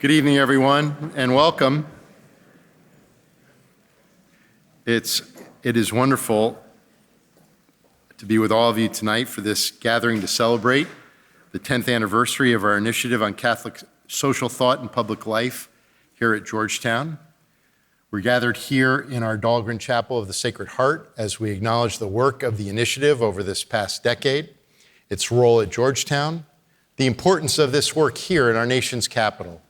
Good evening, everyone, and welcome. It is wonderful to be with all of you tonight for this gathering to celebrate the 10th anniversary of our initiative on Catholic social thought and public life here at Georgetown. We're gathered here in our Dahlgren Chapel of the Sacred Heart as we acknowledge the work of the initiative over this past decade, its role at Georgetown, the importance of this work here in our nation's capital.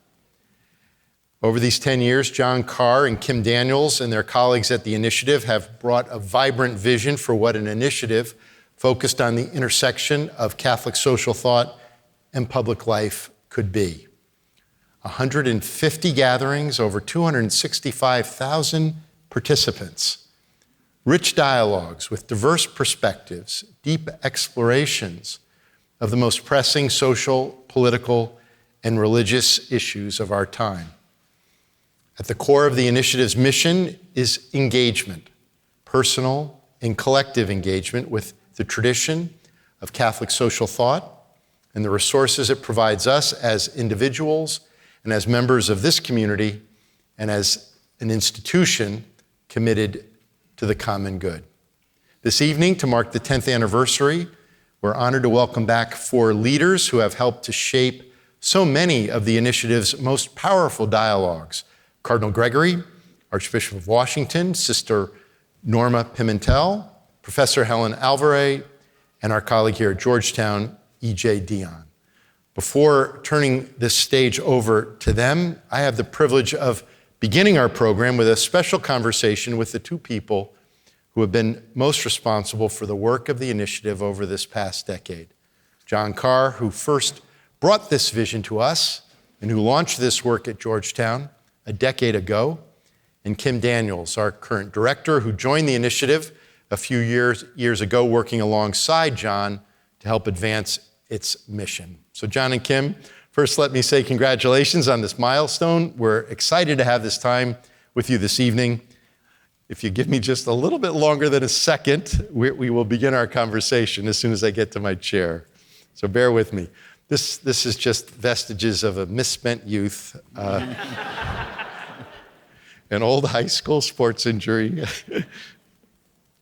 Over these 10 years, John Carr and Kim Daniels and their colleagues at the initiative have brought a vibrant vision for what an initiative focused on the intersection of Catholic social thought and public life could be. 150 gatherings, over 265,000 participants, rich dialogues with diverse perspectives, deep explorations of the most pressing social, political, and religious issues of our time. At the core of the initiative's mission is engagement, personal and collective engagement with the tradition of Catholic social thought and the resources it provides us as individuals and as members of this community and as an institution committed to the common good. This evening, to mark the 10th anniversary, we're honored to welcome back 4 leaders who have helped to shape so many of the initiative's most powerful dialogues. Cardinal Gregory, Archbishop of Washington, Sister Norma Pimentel, Professor Helen Alvaré, and our colleague here at Georgetown, E.J. Dionne. Before turning this stage over to them, I have the privilege of beginning our program with a special conversation with the 2 people who have been most responsible for the work of the initiative over this past decade. John Carr, who first brought this vision to us and who launched this work at Georgetown a decade ago, and Kim Daniels, our current director, who joined the initiative a few years ago, working alongside John to help advance its mission. So John and Kim, first let me say congratulations on this milestone. We're excited to have this time with you this evening. If you give me just a little bit longer than a second, we will begin our conversation as soon as I get to my chair. So bear with me. This is just vestiges of a misspent youth, an old high school sports injury.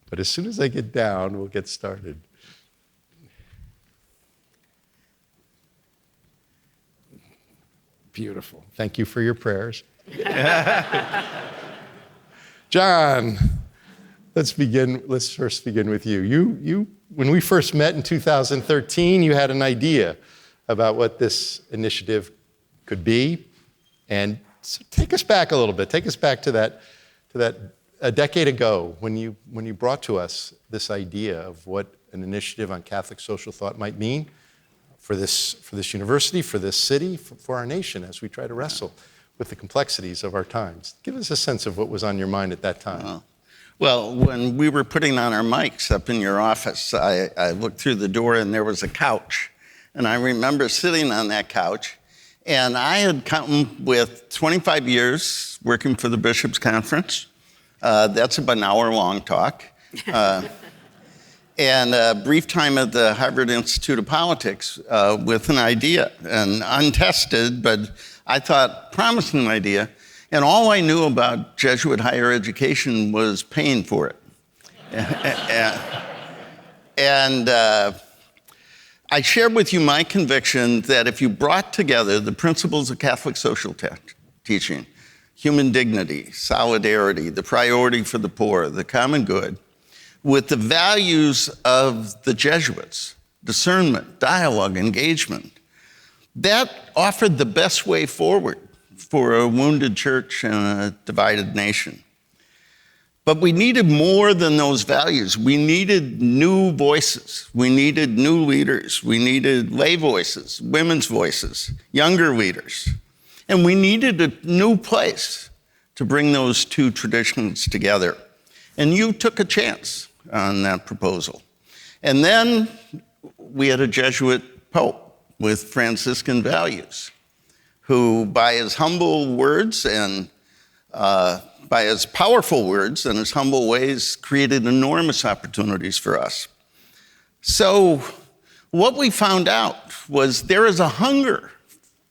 But as soon as I get down, we'll get started. Beautiful. Thank you for your prayers. John, let's first begin with you. You, when we first met in 2013, you had an idea about what this initiative could be. And so take us back a little bit. Take us back to that a decade ago when you brought to us this idea of what an initiative on Catholic social thought might mean for this university, for this city, for our nation as we try to wrestle with the complexities of our times. Give us a sense of what was on your mind at that time. Well, when we were putting on our mics up in your office, I looked through the door and there was a couch. And I remember sitting on that couch, and I had come with 25 years working for the Bishops' Conference. That's about an hour-long talk. And a brief time at the Harvard Institute of Politics with an idea, an untested, but I thought promising idea. And all I knew about Jesuit higher education was paying for it. And I shared with you my conviction that if you brought together the principles of Catholic social teaching, human dignity, solidarity, the priority for the poor, the common good, with the values of the Jesuits, discernment, dialogue, engagement, that offered the best way forward for a wounded church and a divided nation. But we needed more than those values. We needed new voices. We needed new leaders. We needed lay voices, women's voices, younger leaders. And we needed a new place to bring those 2 traditions together. And you took a chance on that proposal. And then we had a Jesuit pope with Franciscan values who, by his humble words and by his powerful words and his humble ways, created enormous opportunities for us. So what we found out was there is a hunger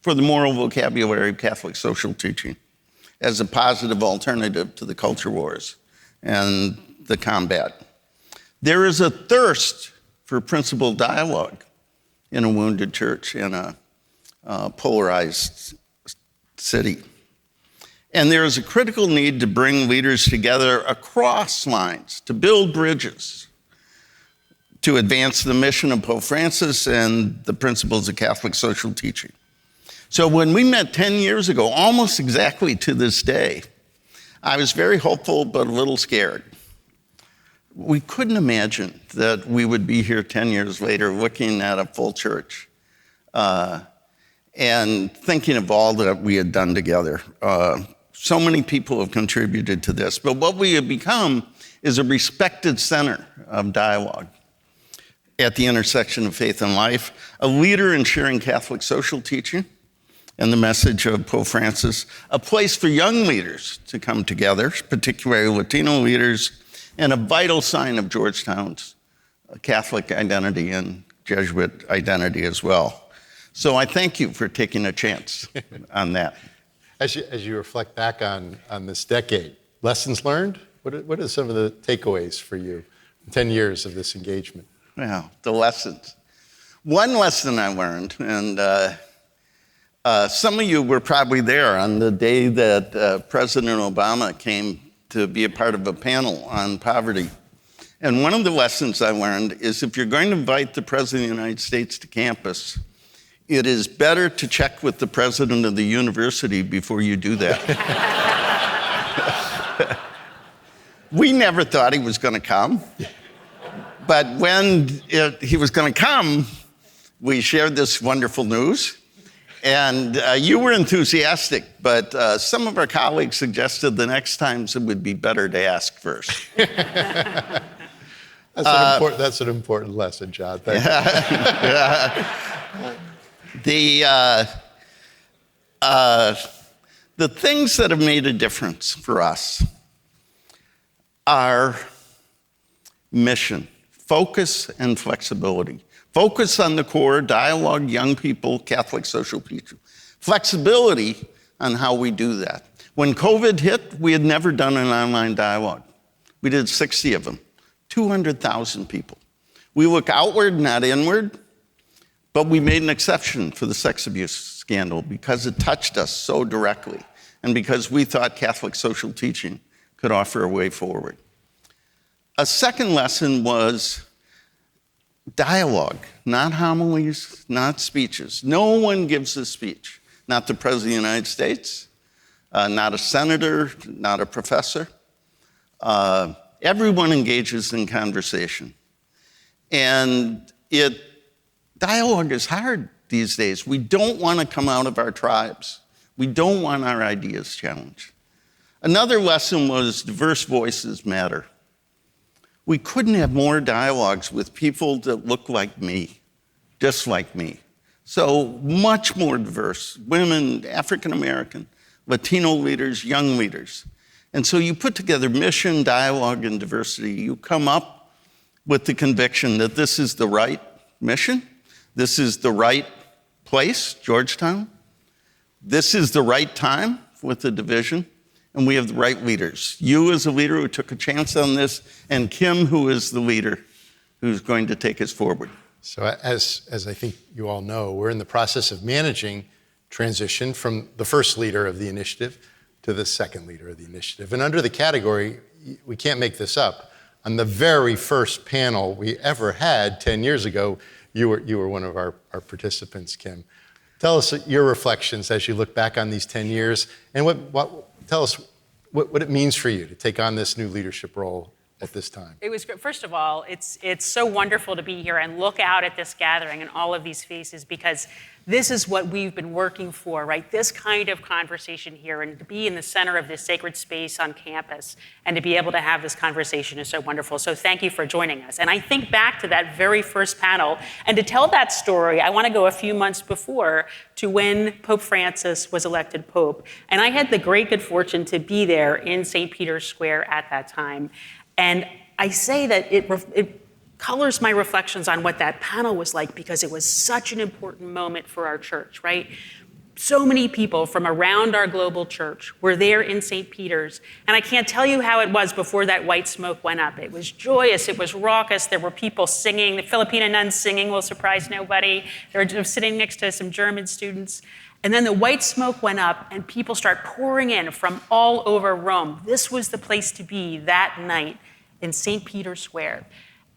for the moral vocabulary of Catholic social teaching as a positive alternative to the culture wars and the combat. There is a thirst for principled dialogue in a wounded church, in a polarized city. And there is a critical need to bring leaders together across lines, to build bridges, to advance the mission of Pope Francis and the principles of Catholic social teaching. So when we met 10 years ago, almost exactly to this day, I was very hopeful but a little scared. We couldn't imagine that we would be here 10 years later looking at a full church and thinking of all that we had done together. So many people have contributed to this, but what we have become is a respected center of dialogue at the intersection of faith and life, a leader in sharing Catholic social teaching and the message of Pope Francis, a place for young leaders to come together, particularly Latino leaders, and a vital sign of Georgetown's Catholic identity and Jesuit identity as well. So I thank you for taking a chance on that. As you reflect back on this decade, lessons learned? What are some of the takeaways for you in 10 years of this engagement? Well, the lessons. One lesson I learned, and some of you were probably there on the day that President Obama came to be a part of a panel on poverty. And one of the lessons I learned is if you're going to invite the President of the United States to campus, it is better to check with the president of the university before you do that. We never thought he was going to come. But when he was going to come, we shared this wonderful news. And you were enthusiastic, but some of our colleagues suggested the next time it would be better to ask first. That's an important lesson, John. Thank you. The things that have made a difference for us are mission, focus, and flexibility. Focus on the core, dialogue, young people, Catholic social teaching. Flexibility on how we do that. When COVID hit, we had never done an online dialogue. We did 60 of them, 200,000 people. We look outward, not inward, but we made an exception for the sex abuse scandal because it touched us so directly and because we thought Catholic social teaching could offer a way forward. A second lesson was dialogue, not homilies, not speeches. No one gives a speech, not the President of the United States, not a senator, not a professor. Everyone engages in conversation. And dialogue is hard these days. We don't want to come out of our tribes. We don't want our ideas challenged. Another lesson was diverse voices matter. We couldn't have more dialogues with people that look like me, just like me. So much more diverse, women, African American, Latino leaders, young leaders. And so you put together mission, dialogue, and diversity. You come up with the conviction that this is the right mission, this is the right place, Georgetown, this is the right time with the division, and we have the right leaders. You as a leader who took a chance on this, and Kim, who is the leader who's going to take us forward. So as I think you all know, we're in the process of managing transition from the first leader of the initiative to the second leader of the initiative. And under the category, we can't make this up, on the very first panel we ever had 10 years ago, you were one of our participants, Kim. Tell us your reflections as you look back on these 10 years, and tell us what it means for you to take on this new leadership role at this time. It was great. First of all, it's so wonderful to be here and look out at this gathering and all of these faces, because this is what we've been working for, right? This kind of conversation here, and to be in the center of this sacred space on campus and to be able to have this conversation is so wonderful. So thank you for joining us. And I think back to that very first panel, and to tell that story, I want to go a few months before to when Pope Francis was elected Pope. And I had the great good fortune to be there in St. Peter's Square at that time. And I say that it colors my reflections on what that panel was like, because it was such an important moment for our church, right? So many people from around our global church were there in St. Peter's. And I can't tell you how it was before that white smoke went up. It was joyous, it was raucous. There were people singing. The Filipina nuns singing will surprise nobody. They were sitting next to some German students. And then the white smoke went up and people start pouring in from all over Rome. This was the place to be that night in St. Peter's Square.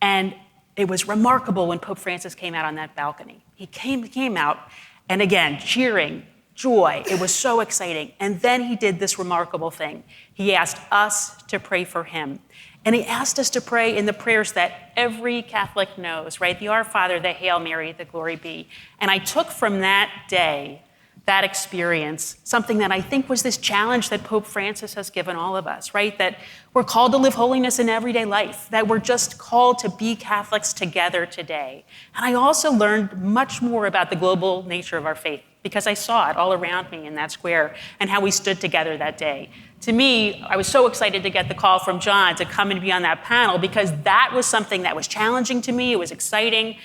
And it was remarkable when Pope Francis came out on that balcony. He came out, and again, cheering, joy. It was so exciting. And then he did this remarkable thing. He asked us to pray for him. And he asked us to pray in the prayers that every Catholic knows, right? The Our Father, the Hail Mary, the Glory Be. And I took from that day, that experience, something that I think was this challenge that Pope Francis has given all of us, right? That we're called to live holiness in everyday life, that we're just called to be Catholics together today. And I also learned much more about the global nature of our faith because I saw it all around me in that square and how we stood together that day. To me, I was so excited to get the call from John to come and be on that panel because that was something that was challenging to me, it was exciting,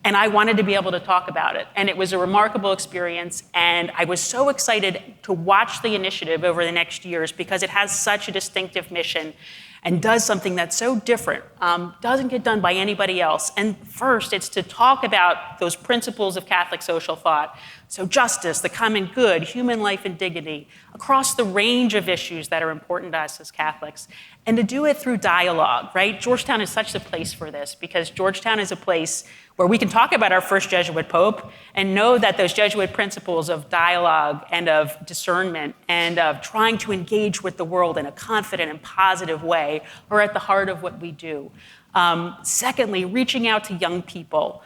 and I wanted to be able to talk about it. And it was a remarkable experience, and I was so excited to watch the initiative over the next years because it has such a distinctive mission and does something that's so different, doesn't get done by anybody else. And first, it's to talk about those principles of Catholic social thought. So justice, the common good, human life and dignity, across the range of issues that are important to us as Catholics. And to do it through dialogue, right? Georgetown is such a place for this because Georgetown is a place where we can talk about our first Jesuit Pope and know that those Jesuit principles of dialogue and of discernment and of trying to engage with the world in a confident and positive way are at the heart of what we do. Secondly, reaching out to young people.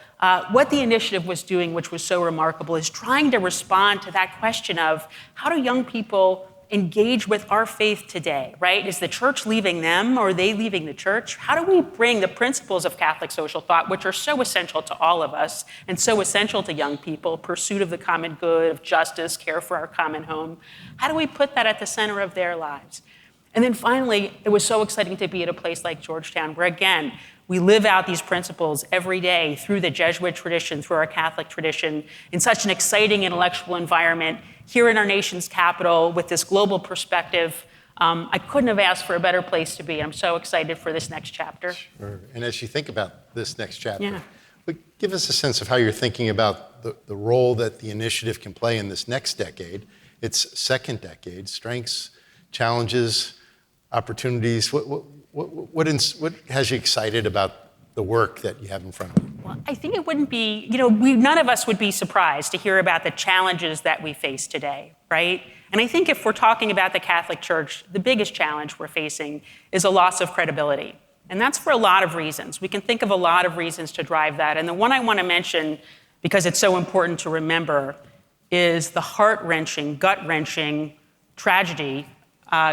What the initiative was doing, which was so remarkable, is trying to respond to that question of how do young people engage with our faith today, right? Is the church leaving them or are they leaving the church? How do we bring the principles of Catholic social thought, which are so essential to all of us and so essential to young people, pursuit of the common good, of justice, care for our common home, how do we put that at the center of their lives? And then finally, it was so exciting to be at a place like Georgetown, where again, we live out these principles every day through the Jesuit tradition, through our Catholic tradition, in such an exciting intellectual environment here in our nation's capital with this global perspective. I couldn't have asked for a better place to be. I'm so excited for this next chapter. Sure. And as you think about this next chapter, Yeah. give us a sense of how you're thinking about the role that the initiative can play in this next decade, its second decade, strengths, challenges, opportunities. What has you excited about the work that you have in front of you? Well, I think it wouldn't be, none of us would be surprised to hear about the challenges that we face today, right? And I think if we're talking about the Catholic Church, the biggest challenge we're facing is a loss of credibility. And that's for a lot of reasons. We can think of a lot of reasons to drive that. And the one I want to mention, because it's so important to remember, is the heart-wrenching, gut-wrenching tragedy,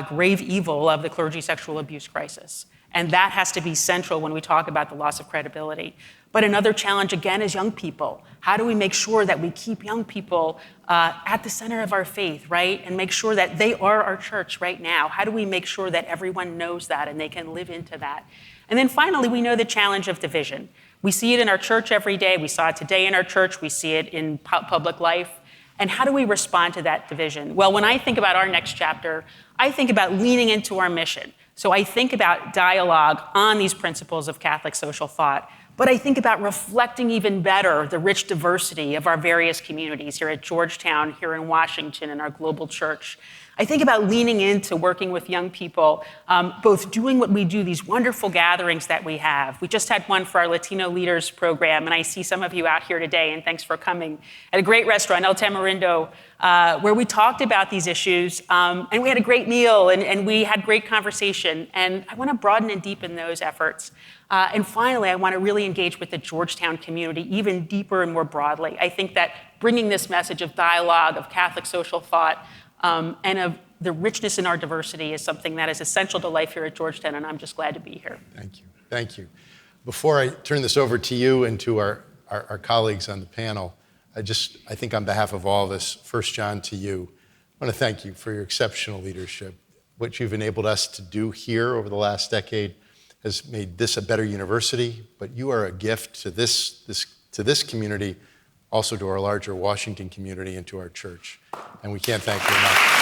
grave evil of the clergy sexual abuse crisis. And that has to be central when we talk about the loss of credibility. But another challenge, again, is young people. How do we make sure that we keep young people at the center of our faith, right? And make sure that they are our church right now? How do we make sure that everyone knows that and they can live into that? And then finally, we know the challenge of division. We see it in our church every day. We saw it today in our church. We see it in public life. And how do we respond to that division? Well, when I think about our next chapter, I think about leaning into our mission. So I think about dialogue on these principles of Catholic social thought, but I think about reflecting even better the rich diversity of our various communities here at Georgetown, here in Washington, in our global church. I think about leaning into working with young people, both doing what we do, these wonderful gatherings that we have. We just had one for our Latino Leaders program, and I see some of you out here today, and thanks for coming, at a great restaurant, El Tamarindo, where we talked about these issues, and we had a great meal, and we had great conversation, and I want to broaden and deepen those efforts. And finally, I want to really engage with the Georgetown community even deeper and more broadly. I think that bringing this message of dialogue, of Catholic social thought, and of the richness in our diversity is something that is essential to life here at Georgetown, and I'm just glad to be here. Thank you. Thank you. Before I turn this over to you and to our colleagues on the panel, I think on behalf of all of us, first, John, to you, I want to thank you for your exceptional leadership. What you've enabled us to do here over the last decade has made this a better university, but you are a gift to this community also to our larger Washington community and to our church. And we can't thank you enough.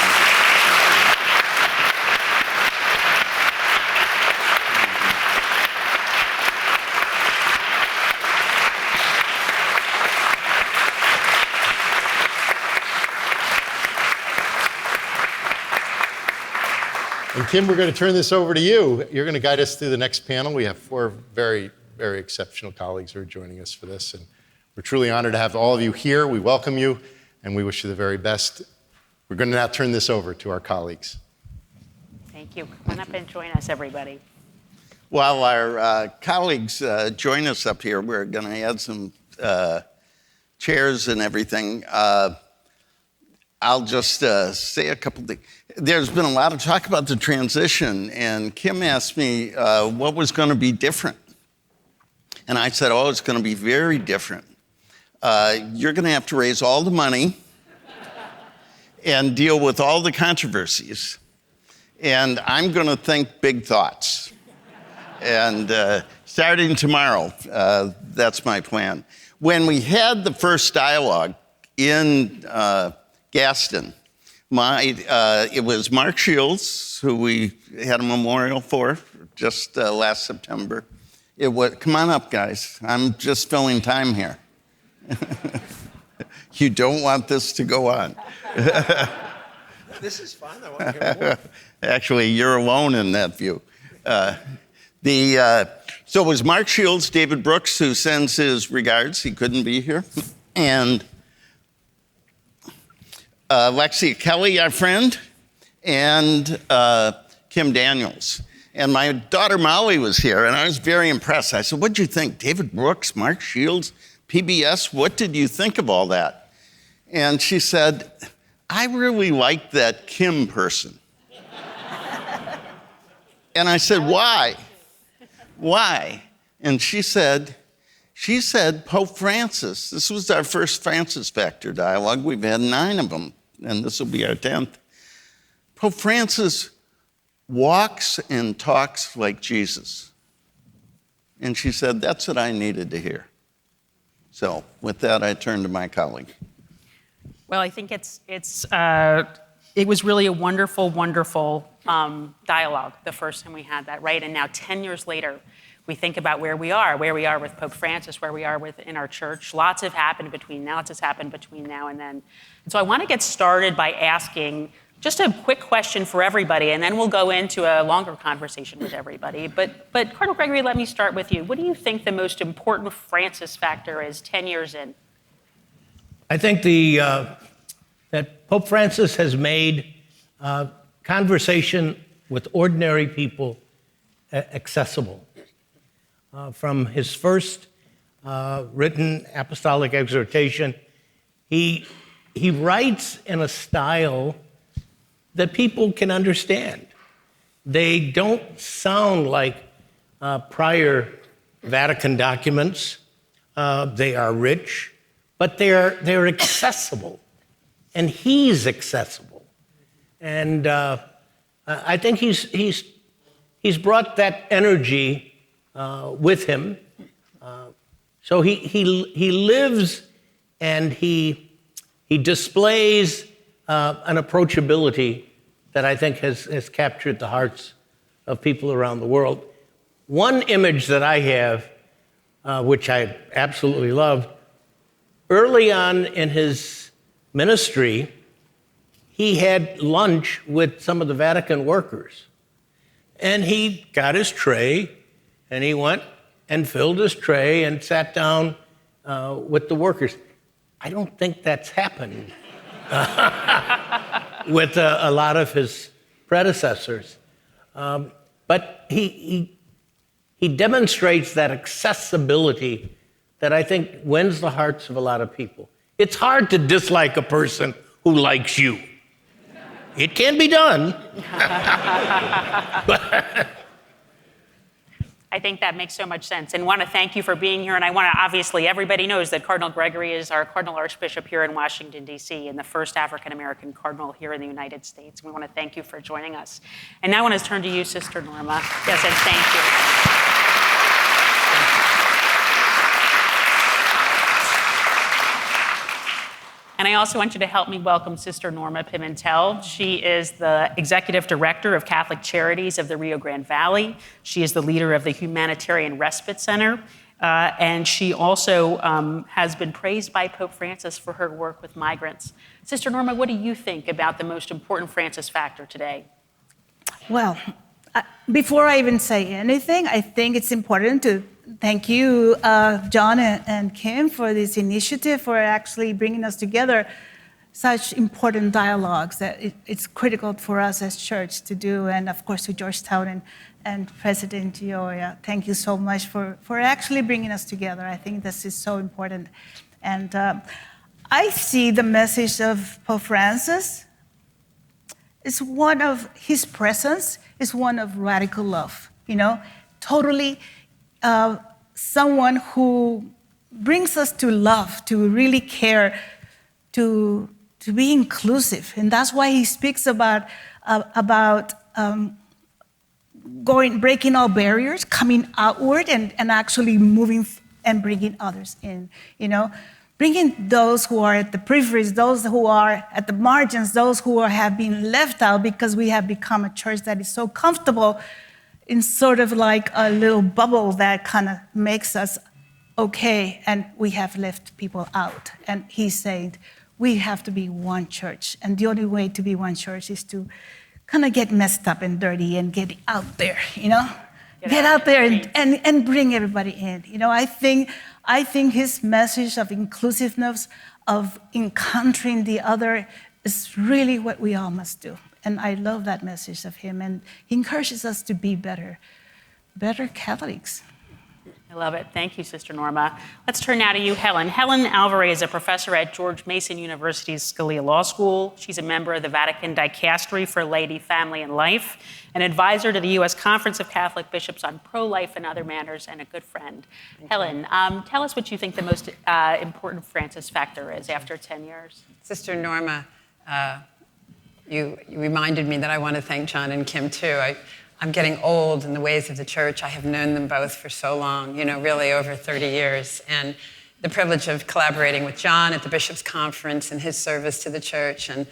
And Kim, we're going to turn this over to you. You're going to guide us through the next panel. We have 4 very, very exceptional colleagues who are joining us for this. And we're truly honored to have all of you here. We welcome you, and we wish you the very best. We're going to now turn this over to our colleagues. Thank you. Come on up and join us, everybody. While our colleagues join us up here, we're going to add some chairs and everything. I'll just say a couple things. There's been a lot of talk about the transition, and Kim asked me what was going to be different. And I said, oh, it's going to be very different. You're going to have to raise all the money and deal with all the controversies. And I'm going to think big thoughts. And starting tomorrow, that's my plan. When we had the first dialogue in Gaston, it was Mark Shields, who we had a memorial for just last September. Come on up, guys. I'm just filling time here. You don't want this to go on. This is fun. I want to hear more. Actually, you're alone in that view. So it was Mark Shields, David Brooks, who sends his regards. He couldn't be here. And Lexia Kelly, our friend, and Kim Daniels. And my daughter Molly was here, and I was very impressed. I said, what'd you think? David Brooks, Mark Shields, PBS, what did you think of all that? And she said, I really like that Kim person. And I said, why? Why? And she said, Pope Francis. This was our first Francis Factor dialogue. We've had 9 of them, and this will be our 10th. Pope Francis walks and talks like Jesus. And she said, that's what I needed to hear. So with that, I turn to my colleague. Well, I think it was really a wonderful, wonderful dialogue the first time we had that, right? And now 10 years later, we think about where we are with Pope Francis, where we are in our church. Lots has happened between now and then. And so I want to get started by asking just a quick question for everybody, and then we'll go into a longer conversation with everybody. But Cardinal Gregory, let me start with you. What do you think the most important Francis factor is 10 years in? I think that Pope Francis has made conversation with ordinary people accessible. From his first written apostolic exhortation, he writes in a style that people can understand. They don't sound like prior Vatican documents. They are rich, but they're accessible, and he's accessible. And I think he's brought that energy with him. So he lives and he displays an approachability that I think has captured the hearts of people around the world. One image that I have, which I absolutely love, early on in his ministry, he had lunch with some of the Vatican workers. And he got his tray, and he went and filled his tray and sat down with the workers. I don't think that's happened with a lot of his predecessors. But he demonstrates that accessibility that I think wins the hearts of a lot of people. It's hard to dislike a person who likes you. It can be done. I think that makes so much sense, and want to thank you for being here. And I want to, obviously, everybody knows that Cardinal Gregory is our Cardinal Archbishop here in Washington, D.C., and the first African-American cardinal here in the United States. We want to thank you for joining us. And now I want to turn to you, Sister Norma. Yes, and thank you. And I also want you to help me welcome Sister Norma Pimentel. She is the Executive Director of Catholic Charities of the Rio Grande Valley. She is the leader of the Humanitarian Respite Center. And she also has been praised by Pope Francis for her work with migrants. Sister Norma, what do you think about the most important Francis factor today? Well, before I even say anything, I think it's important to thank you, John and Kim, for this initiative, for actually bringing us together. Such important dialogues that it's critical for us as church to do, and of course to Georgetown and President DeGioia. Thank you so much for actually bringing us together. I think this is so important. And I see the message of Pope Francis is one of his presence, is one of radical love, totally someone who brings us to love, to really care, to be inclusive. And that's why he speaks about breaking all barriers, coming outward and actually moving and bringing others in, bringing those who are at the peripheries, those who are at the margins, those who have been left out because we have become a church that is so comfortable in sort of like a little bubble that kind of makes us okay, and we have left people out. And he's saying we have to be one church, and the only way to be one church is to kind of get messed up and dirty and get out there, get out there and bring everybody in. I think his message of inclusiveness, of encountering the other, is really what we all must do. And I love that message of him, and he encourages us to be better Catholics. I love it. Thank you, Sister Norma. Let's turn now to you, Helen. Helen Alvaré is a professor at George Mason University's Scalia Law School. She's a member of the Vatican Dicastery for Laity, Family, and Life, an advisor to the U.S. Conference of Catholic Bishops on pro-life and other matters, and a good friend. Helen, tell us what you think the most important Francis factor is after 10 years. Sister Norma, you reminded me that I want to thank John and Kim, too. I'm getting old in the ways of the church. I have known them both for so long, really over 30 years. And the privilege of collaborating with John at the Bishops' Conference and his service to the church, and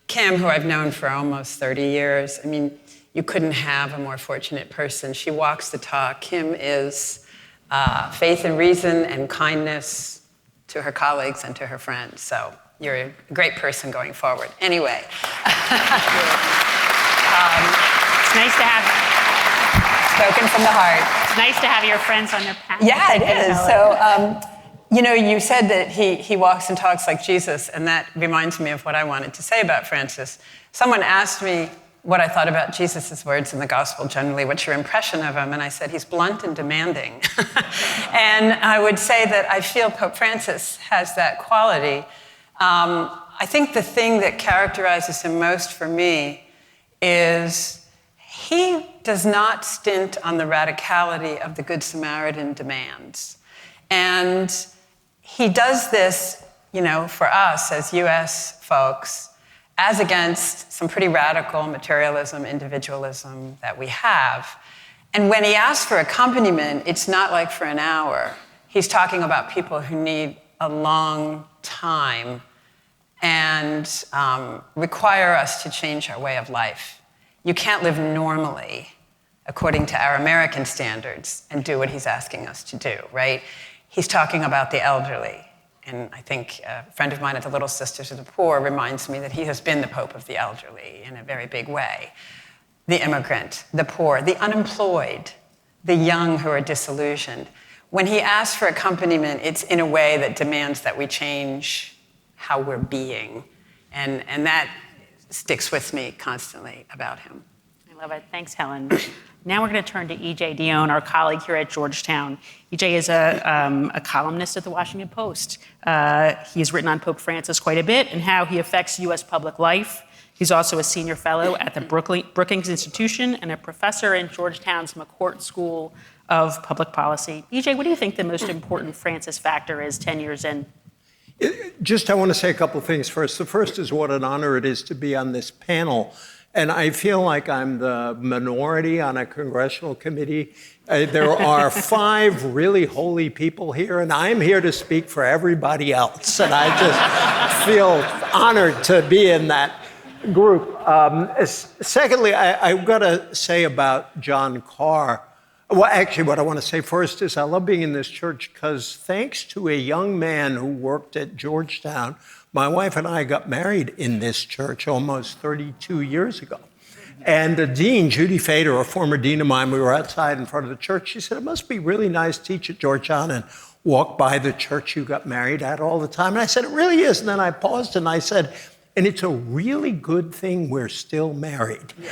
Kim, who I've known for almost 30 years. I mean, you couldn't have a more fortunate person. She walks the talk. Kim is faith and reason and kindness to her colleagues and to her friends. So you're a great person going forward. Anyway. It's nice to have... Spoken from the heart. It's nice to have your friends on the panel. Yeah, it is. So, you said that he walks and talks like Jesus, and that reminds me of what I wanted to say about Francis. Someone asked me what I thought about Jesus' words in the gospel generally, what's your impression of him? And I said, he's blunt and demanding. And I would say that I feel Pope Francis has that quality. I think the thing that characterizes him most for me is he does not stint on the radicality of the Good Samaritan demands. And he does this, for us as US folks, as against some pretty radical materialism, individualism that we have. And when he asks for accompaniment, it's not like for an hour. He's talking about people who need a long time and require us to change our way of life. You can't live normally according to our American standards and do what he's asking us to do, right? He's talking about the elderly. And I think a friend of mine at the Little Sisters of the Poor reminds me that he has been the Pope of the elderly in a very big way. The immigrant, the poor, the unemployed, the young who are disillusioned. When he asks for accompaniment, it's in a way that demands that we change how we're being. And that sticks with me constantly about him. I love it. Thanks, Helen. Now we're going to turn to E.J. Dionne, our colleague here at Georgetown. E.J. is a columnist at the Washington Post. He has written on Pope Francis quite a bit and how he affects U.S. public life. He's also a senior fellow at the Brookings Institution and a professor in Georgetown's McCourt School of Public Policy. E.J., what do you think the most important Francis factor is 10 years in? I want to say a couple of things first. The first is what an honor it is to be on this panel And I feel like I'm the minority on a congressional committee. There are 5 really holy people here, and I'm here to speak for everybody else. And I just feel honored to be in that group. Secondly, I've got to say about John Carr. Well, actually, what I want to say first is I love being in this church because thanks to a young man who worked at Georgetown, my wife and I got married in this church almost 32 years ago. And the dean, Judy Fader, a former dean of mine, we were outside in front of the church. She said, it must be really nice to teach at Georgetown and walk by the church you got married at all the time. And I said, it really is. And then I paused and I said, and it's a really good thing we're still married. But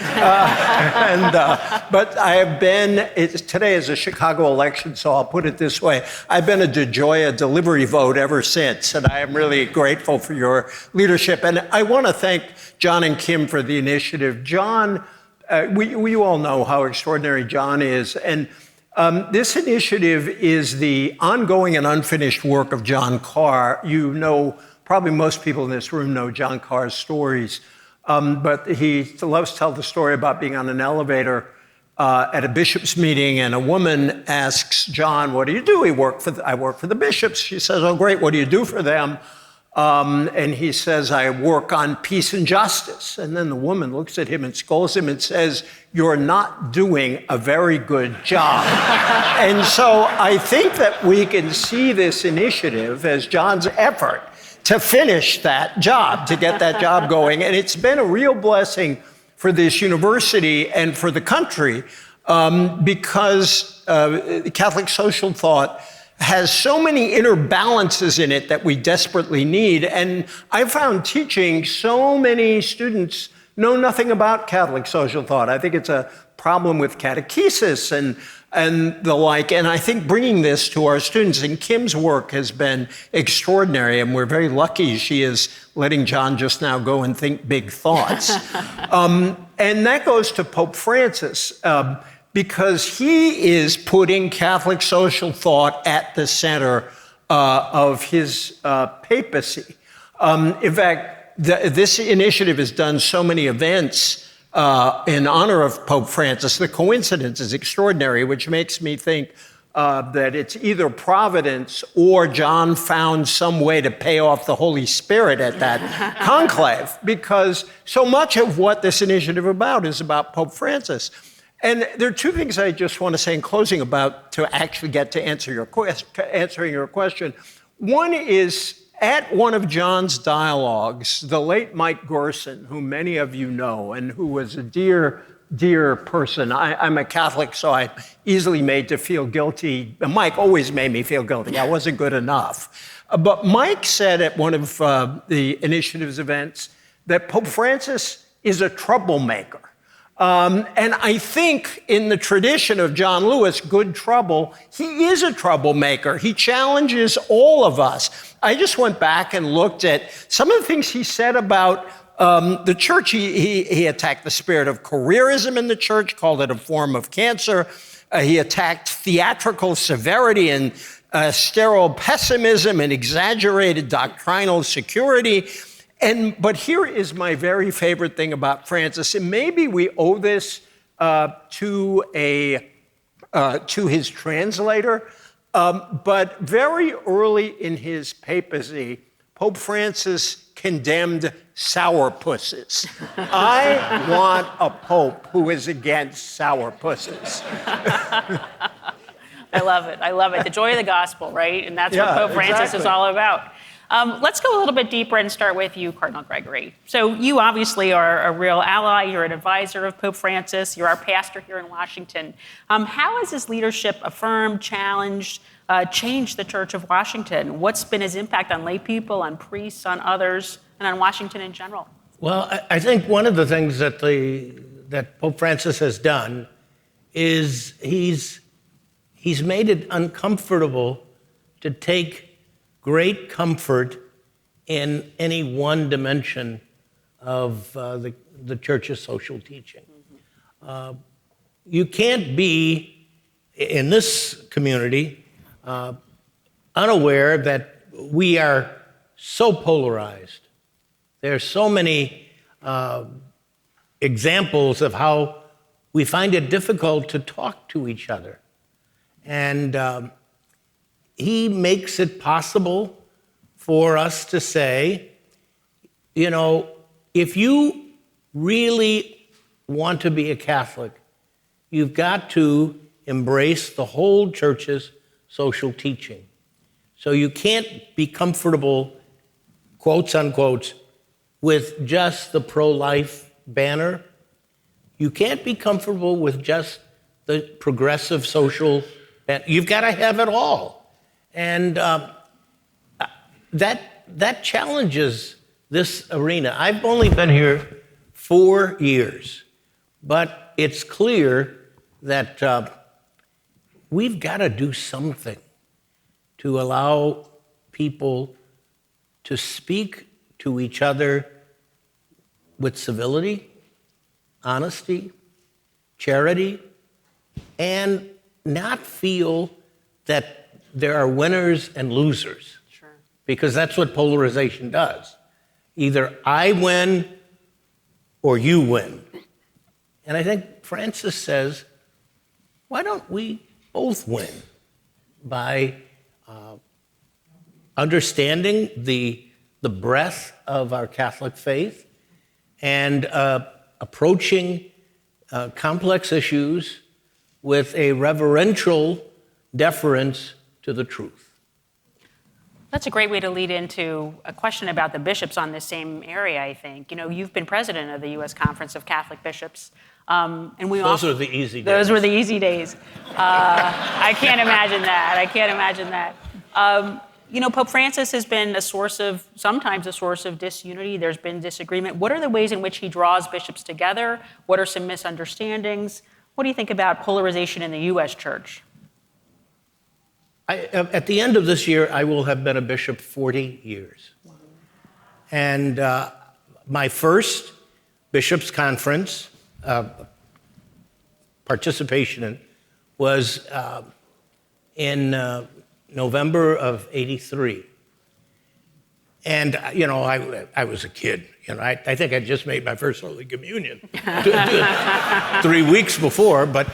I have been, today is a Chicago election, so I'll put it this way. I've been a DeGioia delivery vote ever since, and I am really grateful for your leadership. And I want to thank John and Kim for the initiative. John, we all know how extraordinary John is. And this initiative is the ongoing and unfinished work of John Carr. You know, probably most people in this room know John Carr's stories, but he loves to tell the story about being on an elevator at a bishop's meeting, and a woman asks John, what do you do? I work for the bishops. She says, oh, great, what do you do for them? And he says, I work on peace and justice. And then the woman looks at him and scolds him and says, you're not doing a very good job. And so I think that we can see this initiative as John's effort to finish that job, to get that job going. And it's been a real blessing for this university and for the country because Catholic social thought has so many inner balances in it that we desperately need. And I found teaching so many students know nothing about Catholic social thought. I think it's a problem with catechesis and the like. And I think bringing this to our students, and Kim's work has been extraordinary, and we're very lucky she is letting John just now go and think big thoughts. And that goes to Pope Francis, because he is putting Catholic social thought at the center of his papacy. In fact, this initiative has done so many events in honor of Pope Francis. The coincidence is extraordinary, which makes me think that it's either providence or John found some way to pay off the Holy Spirit at that conclave, because so much of what this initiative is about Pope Francis. And there are 2 things I just want to say in closing about to actually get to answering your question. One is, at one of John's dialogues, the late Mike Gerson, who many of you know, and who was a dear, dear person. I'm a Catholic, so I'm easily made to feel guilty. Mike always made me feel guilty. I wasn't good enough. But Mike said at one of the initiative's events that Pope Francis is a troublemaker. And I think in the tradition of John Lewis, good trouble, he is a troublemaker. He challenges all of us. I just went back and looked at some of the things he said about the church. He attacked the spirit of careerism in the church, called it a form of cancer. He attacked theatrical severity and sterile pessimism and exaggerated doctrinal security. But here is my very favorite thing about Francis, and maybe we owe this to his translator, but very early in his papacy, Pope Francis condemned sourpusses. I want a pope who is against sourpusses. I love it. I love it. The joy of the gospel, right? And that's what Pope Francis is all about. Let's go a little bit deeper and start with you, Cardinal Gregory. So you obviously are a real ally. You're an advisor of Pope Francis. You're our pastor here in Washington. How has his leadership affirmed, challenged, changed the Church of Washington? What's been his impact on lay people, on priests, on others, and on Washington in general? Well, I think one of the things that Pope Francis has done is he's made it uncomfortable to take great comfort in any one dimension of the Church's social teaching. You can't be, in this community, unaware that we are so polarized. There are so many examples of how we find it difficult to talk to each other. And he makes it possible for us to say, you know, if you really want to be a Catholic, you've got to embrace the whole church's social teaching. So you can't be comfortable, quotes unquote, with just the pro-life banner. You can't be comfortable with just the progressive social banner. You've got to have it all. And that challenges this arena. I've only been here 4 years, but it's clear that we've got to do something to allow people to speak to each other with civility, honesty, charity, and not feel that there are winners and losers. Sure. Because that's what polarization does. Either I win or you win. And I think Francis says, why don't we both win by understanding the breadth of our Catholic faith and approaching complex issues with a reverential deference to the truth. That's a great way to lead into a question about the bishops on this same area, I think. You know, you've been president of the U.S. Conference of Catholic Bishops. And Those are the easy days. Those were the easy days. I can't imagine that. You know, Pope Francis has been sometimes a source of disunity. There's been disagreement. What are the ways in which he draws bishops together? What are some misunderstandings? What do you think about polarization in the U.S. Church? At the end of this year, I will have been a bishop 40 years. And my first bishops' conference participation in was in November of '83. And, you know, I was a kid. You know, I think I just made my first Holy Communion 3 weeks before, but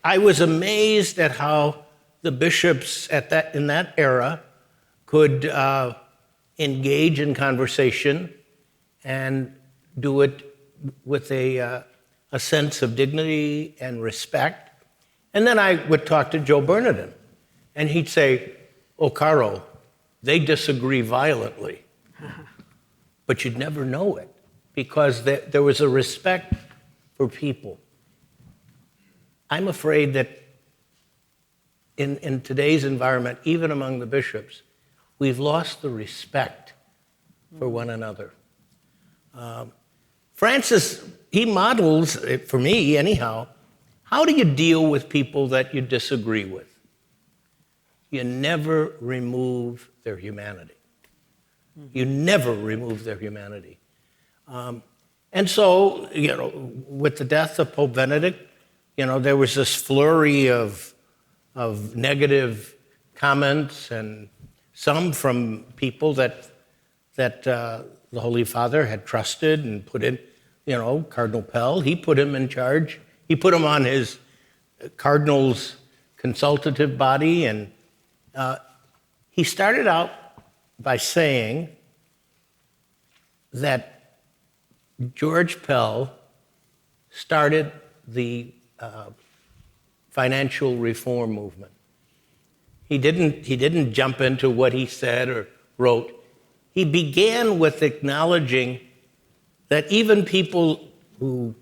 I was amazed at how the bishops in that era could engage in conversation and do it with a sense of dignity and respect. And then I would talk to Joe Bernardin, and he'd say, "Oh, Caro, they disagree violently." But you'd never know it because there was a respect for people. I'm afraid that in today's environment, even among the bishops, we've lost the respect for one another. Francis, he models, for me anyhow, how do you deal with people that you disagree with? You never remove their humanity. You never remove their humanity. And so, you know, with the death of Pope Benedict, you know, there was this flurry of negative comments, and some from people that the Holy Father had trusted and put in, you know, Cardinal Pell, he put him in charge. He put him on his cardinal's consultative body, and he started out by saying that George Pell started the financial reform movement. He didn't jump into what he said or wrote. He began with acknowledging that even people who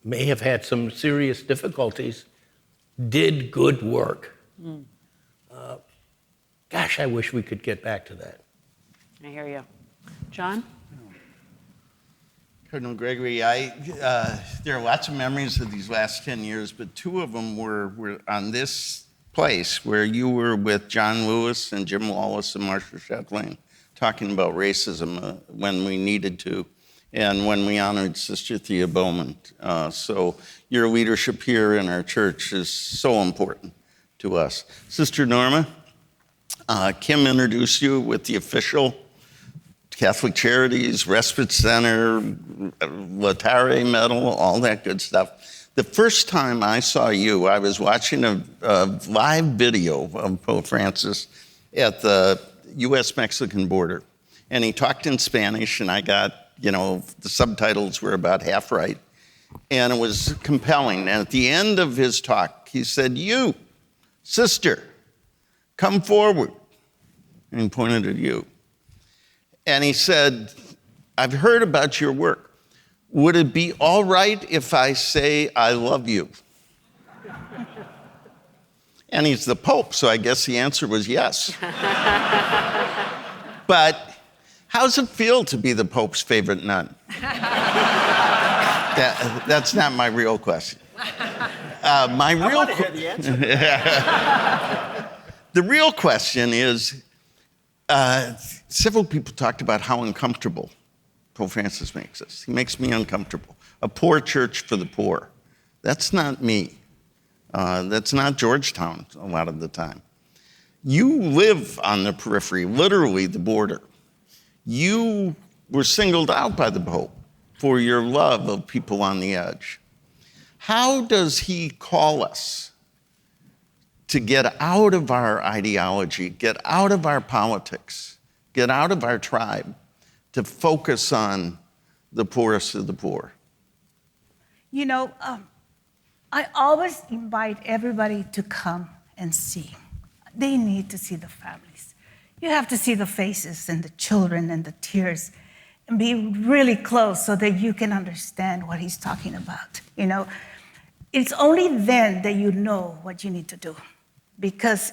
may have had some serious difficulties did good work. Gosh, I wish we could get back to that. I hear you. John? Cardinal Gregory, there are lots of memories of these last 10 years, but 2 of them were on this place where you were with John Lewis and Jim Lawless and Marcia Chatelain talking about racism when we needed to, and when we honored Sister Thea Bowman. So your leadership here in our church is so important to us. Sister Norma, Kim introduced you with the official Catholic Charities, Respite Center, Laetare Medal, all that good stuff. The first time I saw you, I was watching a live video of Pope Francis at the U.S.-Mexican border. And he talked in Spanish, and I got, the subtitles were about half right. And it was compelling. And at the end of his talk, he said, "You, sister, come forward." And he pointed at you. And he said, "I've heard about your work. Would it be all right if I say I love you?" And he's the Pope, so I guess the answer was yes. But how's it feel to be the Pope's favorite nun? That's not my real question. I want to hear the answer. The real question is, several people talked about how uncomfortable Pope Francis makes us. He makes me uncomfortable. A poor church for the poor. That's not me. That's not Georgetown a lot of the time. You live on the periphery, literally the border. You were singled out by the Pope for your love of people on the edge. How does he call us to get out of our ideology, get out of our politics, get out of our tribe, to focus on the poorest of the poor? I always invite everybody to come and see. They need to see the families. You have to see the faces and the children and the tears and be really close so that you can understand what he's talking about. It's only then that you know what you need to do. Because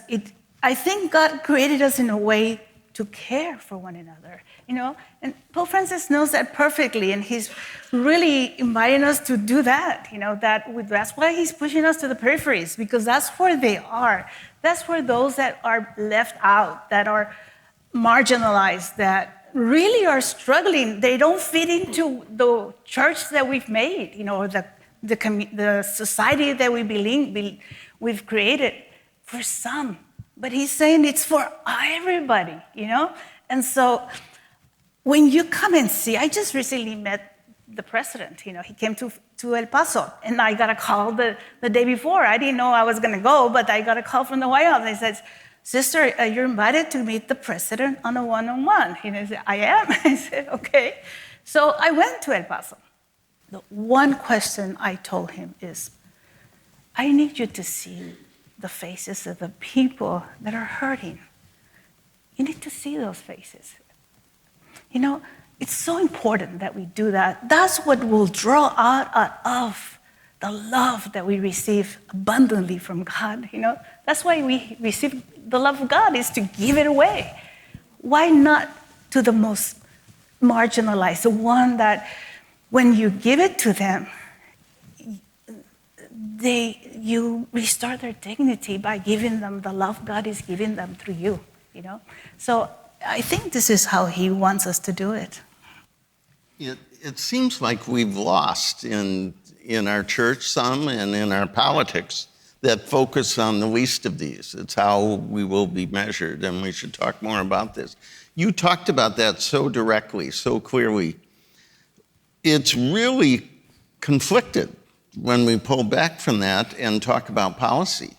I think God created us in a way to care for one another, and Pope Francis knows that perfectly, and he's really inviting us to do that, that's why he's pushing us to the peripheries, because that's where they are. That's where those that are left out, that are marginalized, that really are struggling, they don't fit into the church that we've made, or the society that we've created. For some, but he's saying it's for everybody, And so when you come and see, I just recently met the president, he came to El Paso, and I got a call the day before. I didn't know I was going to go, but I got a call from the White House. They said, "Sister, you're invited to meet the president on a one-on-one." I said, "I am." I said, "Okay." So I went to El Paso. The one question I told him is, "I need you to see the faces of the people that are hurting. You need to see those faces." It's so important that we do that. That's what will draw out of the love that we receive abundantly from God. That's why we receive the love of God, is to give it away. Why not to the most marginalized, the one that when you give it to them, you restore their dignity by giving them the love God is giving them through you, So I think this is how he wants us to do it. It seems like we've lost in our church some, and in our politics, that focus on the least of these. It's how we will be measured, and we should talk more about this. You talked about that so directly, so clearly. It's really conflicted when we pull back from that and talk about policy.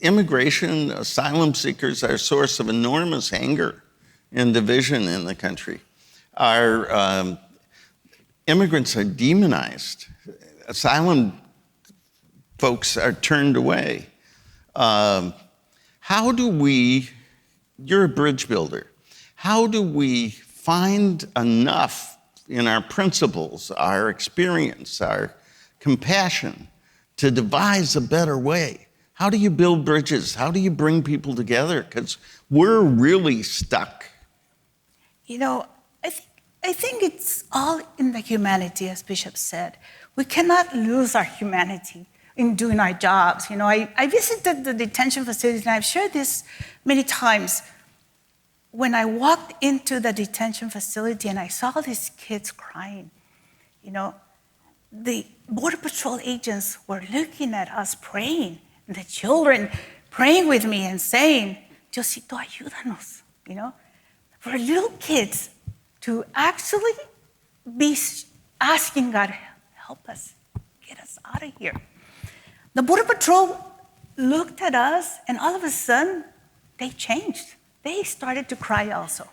Immigration, asylum seekers are a source of enormous anger and division in the country. Our immigrants are demonized. Asylum folks are turned away. How do we, you're a bridge builder, how do we find enough in our principles, our experience, our compassion to devise a better way? How do you build bridges? How do you bring people together? Because we're really stuck. I think it's all in the humanity, as Bishop said. We cannot lose our humanity in doing our jobs. I visited the detention facilities, and I've shared this many times. When I walked into the detention facility and I saw these kids crying, the Border Patrol agents were looking at us praying, and the children praying with me and saying, "Diosito, ayúdanos." For little kids, to actually be asking God, help us, get us out of here. The Border Patrol looked at us, and all of a sudden, they changed. They started to cry also.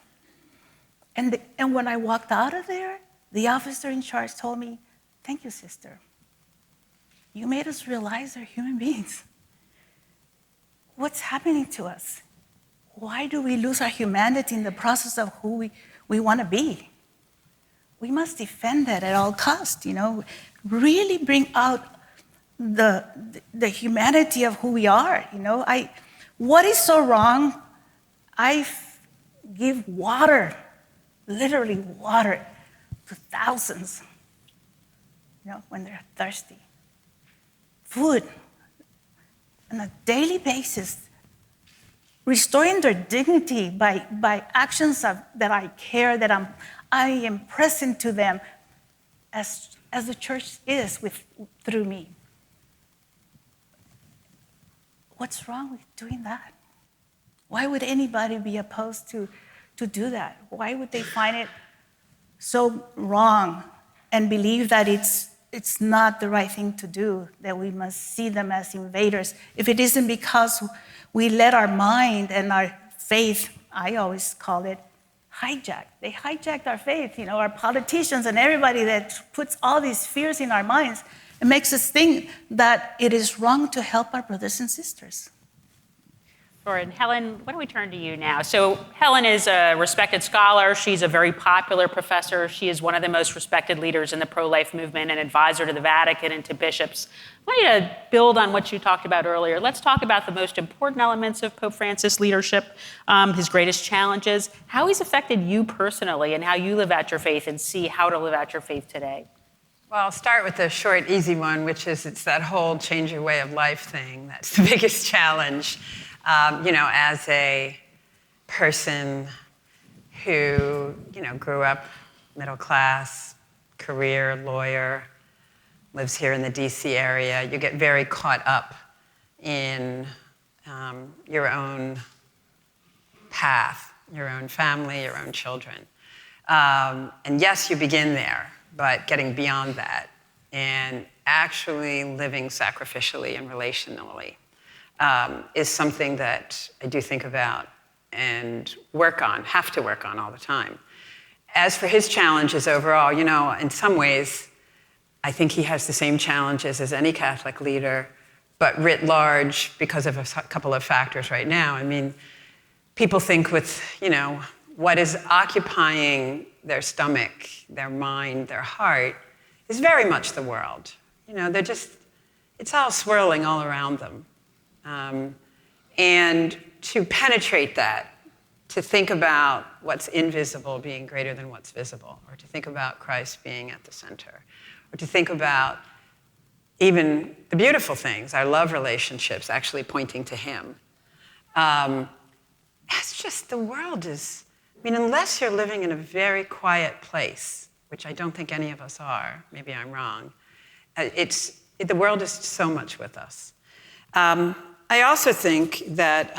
And when I walked out of there, the officer in charge told me, thank you, sister. You made us realize they're human beings. What's happening to us? Why do we lose our humanity in the process of who we want to be? We must defend that at all costs, really bring out the humanity of who we are, What is so wrong? I give water, literally water, to thousands, when they're thirsty. Food, on a daily basis, restoring their dignity by actions that I care, that I am present to them, as the church is through me. What's wrong with doing that? Why would anybody be opposed to do that? Why would they find it so wrong and believe that it's not the right thing to do, that we must see them as invaders? If it isn't because we let our mind and our faith, I always call it, hijack. They hijacked our faith, our politicians and everybody that puts all these fears in our minds. It makes us think that it is wrong to help our brothers and sisters. Sure, and Helen, why don't we turn to you now? So Helen is a respected scholar. She's a very popular professor. She is one of the most respected leaders in the pro-life movement and advisor to the Vatican and to bishops. I want you to build on what you talked about earlier. Let's talk about the most important elements of Pope Francis' leadership, his greatest challenges, how he's affected you personally, and how you live out your faith and see how to live out your faith today. Well, I'll start with the short, easy one, which is it's that whole change your way of life thing. That's the biggest challenge. As a person who, grew up middle class, career, lawyer, lives here in the DC area, you get very caught up in your own path, your own family, your own children. And yes, you begin there, but getting beyond that and actually living sacrificially and relationally is something that I do think about and have to work on all the time. As for his challenges overall, in some ways, I think he has the same challenges as any Catholic leader, but writ large because of a couple of factors right now. I mean, people think with, what is occupying their stomach, their mind, their heart, is very much the world. It's all swirling all around them. And to penetrate that, to think about what's invisible being greater than what's visible, or to think about Christ being at the center, or to think about even the beautiful things, our love relationships actually pointing to him. It's just, the world is, unless you're living in a very quiet place, which I don't think any of us are, maybe I'm wrong, the world is so much with us. I also think that,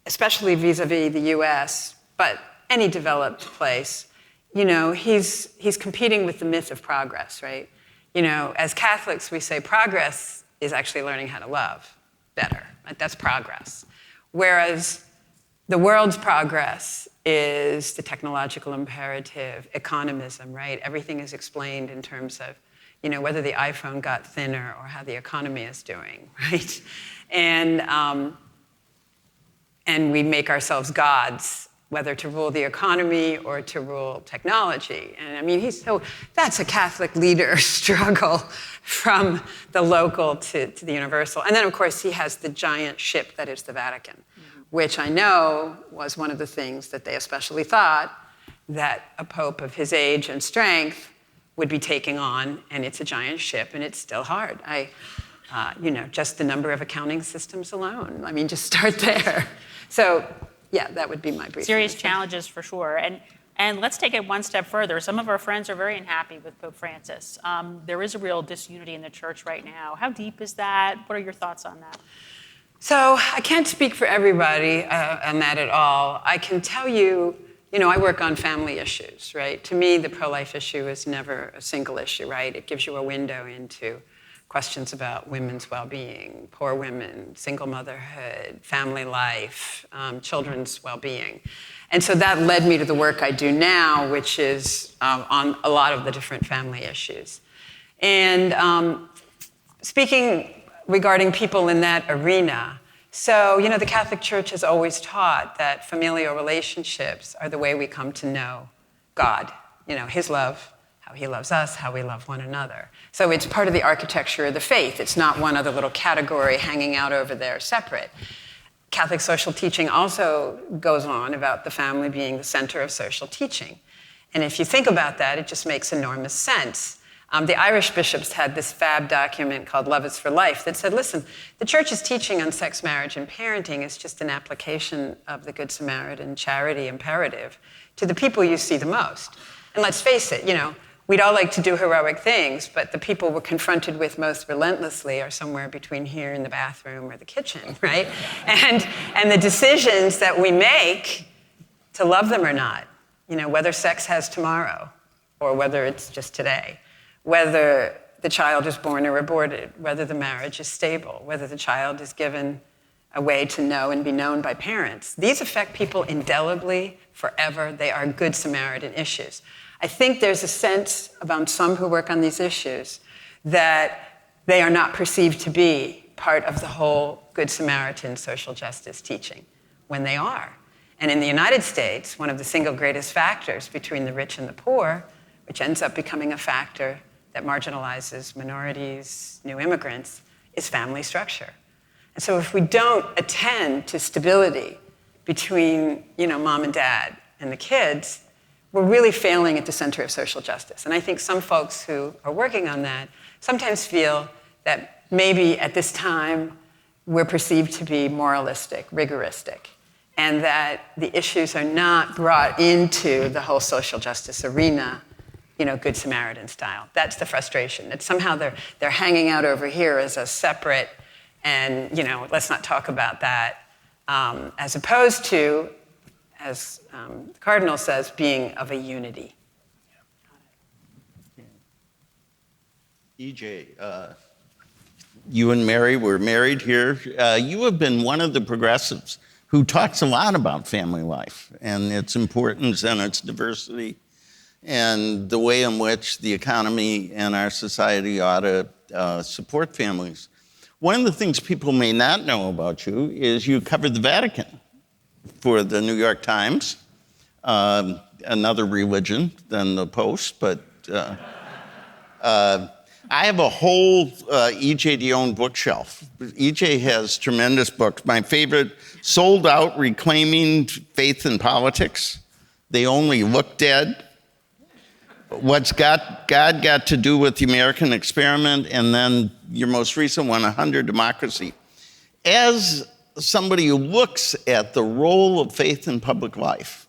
especially vis-a-vis the US, but any developed place, he's competing with the myth of progress, right? As Catholics, we say progress is actually learning how to love better. Right? That's progress. Whereas the world's progress is the technological imperative, economism, right? Everything is explained in terms of, whether the iPhone got thinner or how the economy is doing, right? And we make ourselves gods, whether to rule the economy or to rule technology. And so that's a Catholic leader struggle from the local to the universal. And then, of course, he has the giant ship that is the Vatican, which I know was one of the things that they especially thought that a pope of his age and strength would be taking on, and it's a giant ship, and it's still hard. Just the number of accounting systems alone. Just start there. So, yeah, that would be my brief Serious answer. challenges for sure. And let's take it one step further. Some of our friends are very unhappy with Pope Francis. There is a real disunity in the church right now. How deep is that? What are your thoughts on that? So I can't speak for everybody on that at all. I can tell you, I work on family issues, right? To me, the pro-life issue is never a single issue, right? It gives you a window into questions about women's well-being, poor women, single motherhood, family life, children's well-being. And so that led me to the work I do now, which is on a lot of the different family issues. And speaking regarding people in that arena, so, the Catholic Church has always taught that familial relationships are the way we come to know God, his love, how he loves us, how we love one another. So it's part of the architecture of the faith. It's not one other little category hanging out over there separate. Catholic social teaching also goes on about the family being the center of social teaching. And if you think about that, it just makes enormous sense. The Irish bishops had this fab document called Love is for Life that said, listen, the church's teaching on sex, marriage, and parenting is just an application of the Good Samaritan charity imperative to the people you see the most. And let's face it, we'd all like to do heroic things, but the people we're confronted with most relentlessly are somewhere between here in the bathroom or the kitchen, right? And the decisions that we make to love them or not, whether sex has tomorrow or whether it's just today, whether the child is born or aborted, whether the marriage is stable, whether the child is given a way to know and be known by parents. These affect people indelibly forever. They are Good Samaritan issues. I think there's a sense among some who work on these issues that they are not perceived to be part of the whole Good Samaritan social justice teaching, when they are. And in the United States, one of the single greatest factors between the rich and the poor, which ends up becoming a factor that marginalizes minorities, new immigrants, is family structure. And so if we don't attend to stability between, mom and dad and the kids, we're really failing at the center of social justice. And I think some folks who are working on that sometimes feel that maybe at this time we're perceived to be moralistic, rigoristic, and that the issues are not brought into the whole social justice arena, Good Samaritan style. That's the frustration. That somehow they're hanging out over here as a separate, and let's not talk about that, as opposed to, as the Cardinal says, being of a unity. EJ, you and Mary were married here. You have been one of the progressives who talks a lot about family life and its importance and its diversity and the way in which the economy and our society ought to support families. One of the things people may not know about you is you covered the Vatican for the New York Times, another religion than the Post, but I have a whole E.J. Dionne bookshelf. E.J. has tremendous books. My favorite, Sold Out, Reclaiming Faith in Politics. They Only Look Dead. What's God got to do with the American experiment, and then your most recent one, 100 Democracy. As somebody who looks at the role of faith in public life,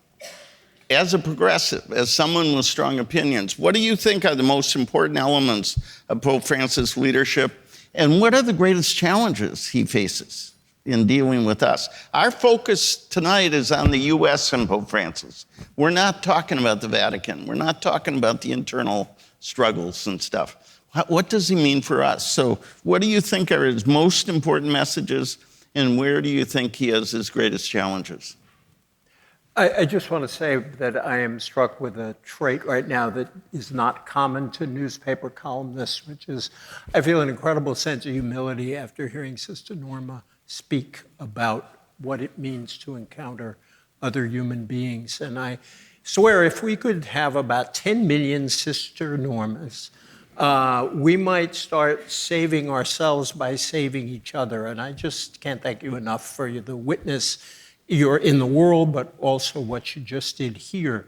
as a progressive, as someone with strong opinions, what do you think are the most important elements of Pope Francis' leadership, and what are the greatest challenges he faces in dealing with us? Our focus tonight is on the U.S. and Pope Francis. We're not talking about the Vatican. We're not talking about the internal struggles and stuff. What does he mean for us? So what do you think are his most important messages, and where do you think he has his greatest challenges? I just want to say that I am struck with a trait right now that is not common to newspaper columnists, which is I feel an incredible sense of humility after hearing Sister Norma speak about what it means to encounter other human beings. And I swear if we could have about 10 million Sister Normas, we might start saving ourselves by saving each other. And I just can't thank you enough for the witness you're in the world, but also what you just did here.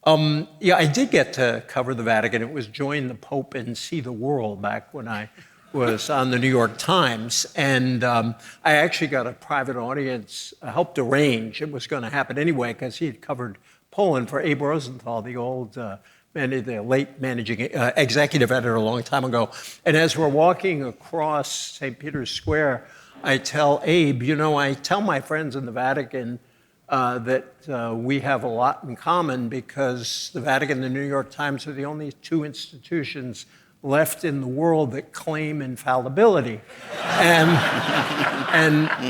I did get to cover the Vatican. It was Join the Pope and See the World back when I was on the New York Times. And I actually got a private audience, helped arrange. It was going to happen anyway because he had covered Poland for Abe Rosenthal, the late managing executive editor a long time ago. And as we're walking across St. Peter's Square, I tell Abe, I tell my friends in the Vatican, that we have a lot in common because the Vatican and the New York Times are the only two institutions left in the world that claim infallibility. And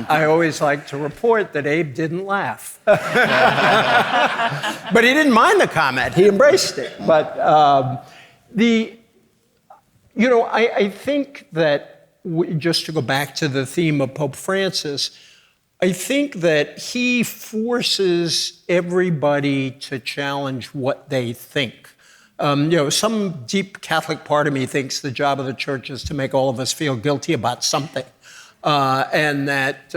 I always like to report that Abe didn't laugh. But he didn't mind the comment. He embraced it. But I think that, just to go back to the theme of Pope Francis, I think that he forces everybody to challenge what they think. Some deep Catholic part of me thinks the job of the church is to make all of us feel guilty about something. And that,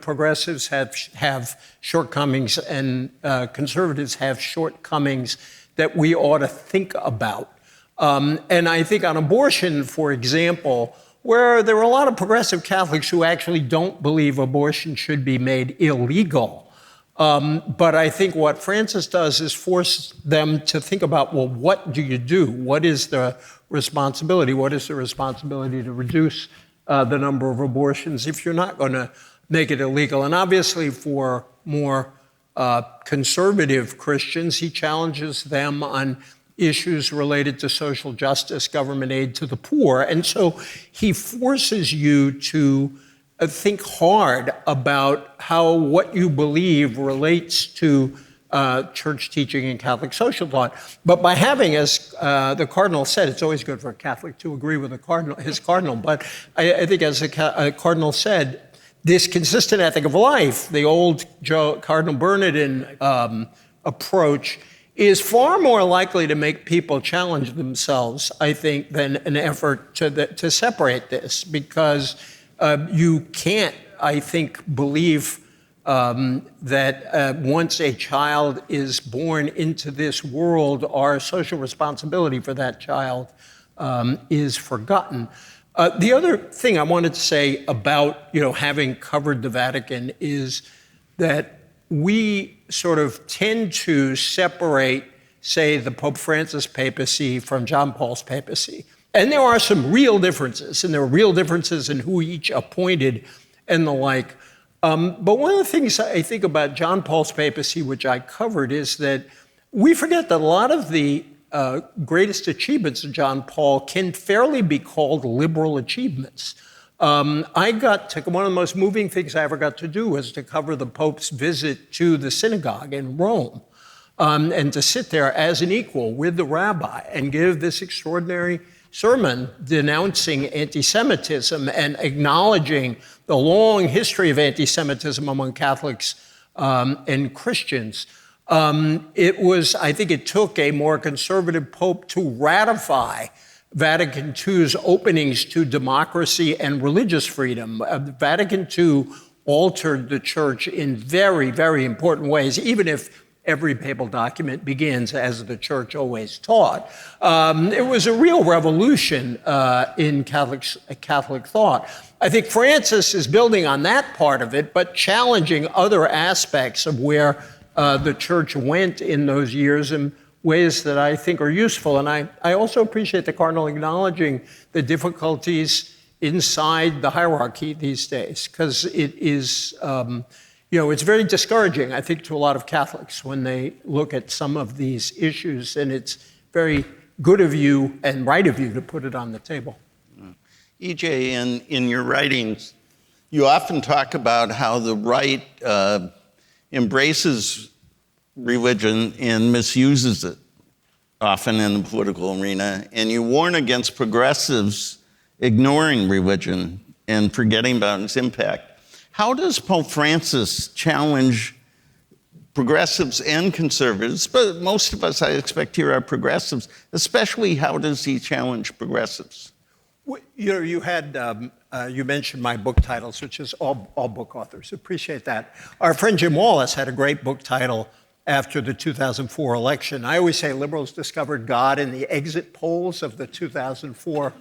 progressives have shortcomings and conservatives have shortcomings that we ought to think about. And I think on abortion, for example, where there are a lot of progressive Catholics who actually don't believe abortion should be made illegal. But I think what Francis does is force them to think about, well, what do you do? What is the responsibility? What is the responsibility to reduce the number of abortions if you're not going to make it illegal? And obviously for more conservative Christians, he challenges them on issues related to social justice, government aid to the poor. And so he forces you to think hard about how what you believe relates to church teaching and Catholic social thought. But by having, as the Cardinal said, it's always good for a Catholic to agree with his Cardinal, but I think as a Cardinal said, this consistent ethic of life, the old Cardinal Bernardin approach, is far more likely to make people challenge themselves, I think, than an effort to separate this, because you can't, I think, believe that once a child is born into this world, our social responsibility for that child is forgotten. The other thing I wanted to say about, having covered the Vatican is that we sort of tend to separate, say, the Pope Francis papacy from John Paul's papacy. And there are some real differences, and there are real differences in who each appointed and the like. But one of the things I think about John Paul's papacy, which I covered, is that we forget that a lot of the greatest achievements of John Paul can fairly be called liberal achievements. One of the most moving things I ever got to do was to cover the Pope's visit to the synagogue in Rome, and to sit there as an equal with the rabbi and give this extraordinary sermon denouncing anti-Semitism and acknowledging the long history of anti-Semitism among Catholics and Christians. I think it took a more conservative Pope to ratify Vatican II's openings to democracy and religious freedom. Vatican II altered the church in very, very important ways, even if every papal document begins as the church always taught. It was a real revolution in Catholic thought. I think Francis is building on that part of it, but challenging other aspects of where the church went in those years in ways that I think are useful. And I also appreciate the Cardinal acknowledging the difficulties inside the hierarchy these days, because it is, it's very discouraging, I think, to a lot of Catholics when they look at some of these issues, and it's very good of you and right of you to put it on the table. EJ, in your writings, you often talk about how the right embraces religion and misuses it, often in the political arena, and you warn against progressives ignoring religion and forgetting about its impact. How does Pope Francis challenge progressives and conservatives, but most of us, I expect here, are progressives, especially how does he challenge progressives? You mentioned my book titles, which is all book authors. Appreciate that. Our friend Jim Wallace had a great book title after the 2004 election. I always say liberals discovered God in the exit polls of the 2004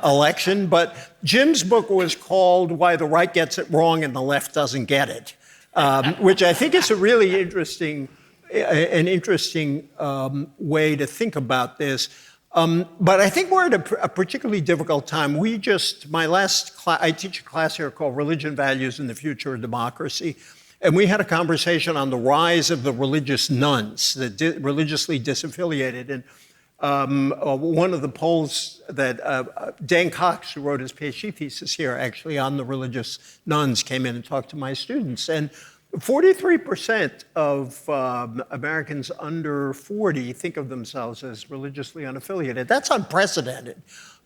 election, but Jim's book was called Why the Right Gets It Wrong and the Left Doesn't Get It, which I think is a really interesting way to think about this. But I think we're at a particularly difficult time. I teach a class here called Religion, Values, and the Future of Democracy. And we had a conversation on the rise of the religious nuns, the religiously disaffiliated. And one of the polls that Dan Cox, who wrote his PhD thesis here, actually on the religious nuns, came in and talked to my students. And 43% of Americans under 40 think of themselves as religiously unaffiliated. That's unprecedented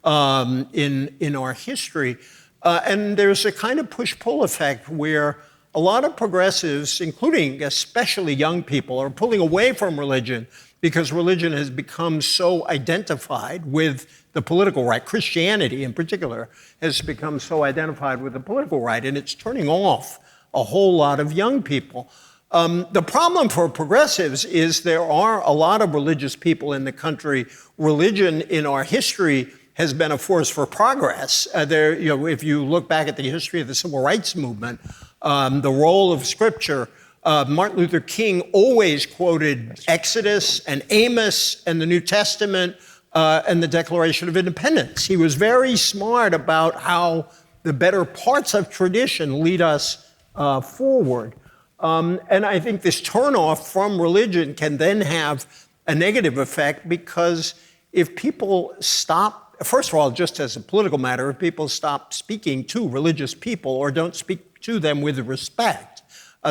in our history. And there's a kind of push-pull effect where a lot of progressives, including especially young people, are pulling away from religion because religion has become so identified with the political right. Christianity, in particular, has become so identified with the political right, and it's turning off a whole lot of young people. The problem for progressives is there are a lot of religious people in the country. Religion in our history has been a force for progress. If you look back at the history of the civil rights movement, the role of Scripture, Martin Luther King always quoted Exodus and Amos and the New Testament and the Declaration of Independence. He was very smart about how the better parts of tradition lead us forward. And I think this turnoff from religion can then have a negative effect, because if people stop, first of all, just as a political matter, if people stop speaking to religious people or don't speak to them with respect,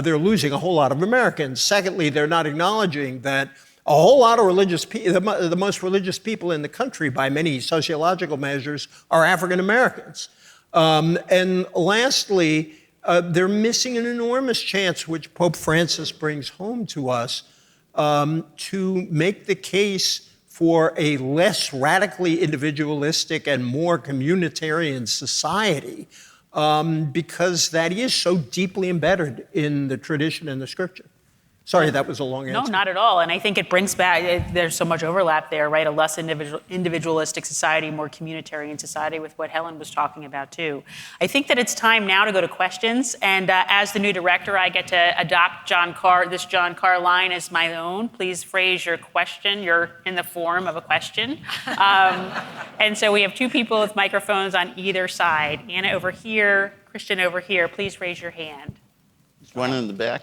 they're losing a whole lot of Americans. Secondly, they're not acknowledging that a whole lot of religious people, the most religious people in the country by many sociological measures, are African Americans. And lastly, they're missing an enormous chance, which Pope Francis brings home to us, to make the case for a less radically individualistic and more communitarian society, because that is so deeply embedded in the tradition and the Scripture. Sorry, that was a long answer. No, not at all. And I think it brings back, there's so much overlap there, right? A less individualistic society, more communitarian society, with what Helen was talking about too. I think that it's time now to go to questions. And as the new director, I get to adopt this John Carr line as my own. Please phrase your question. You're in the form of a question. And so we have two people with microphones on either side. Anna over here, Christian over here. Please raise your hand. There's one in the back.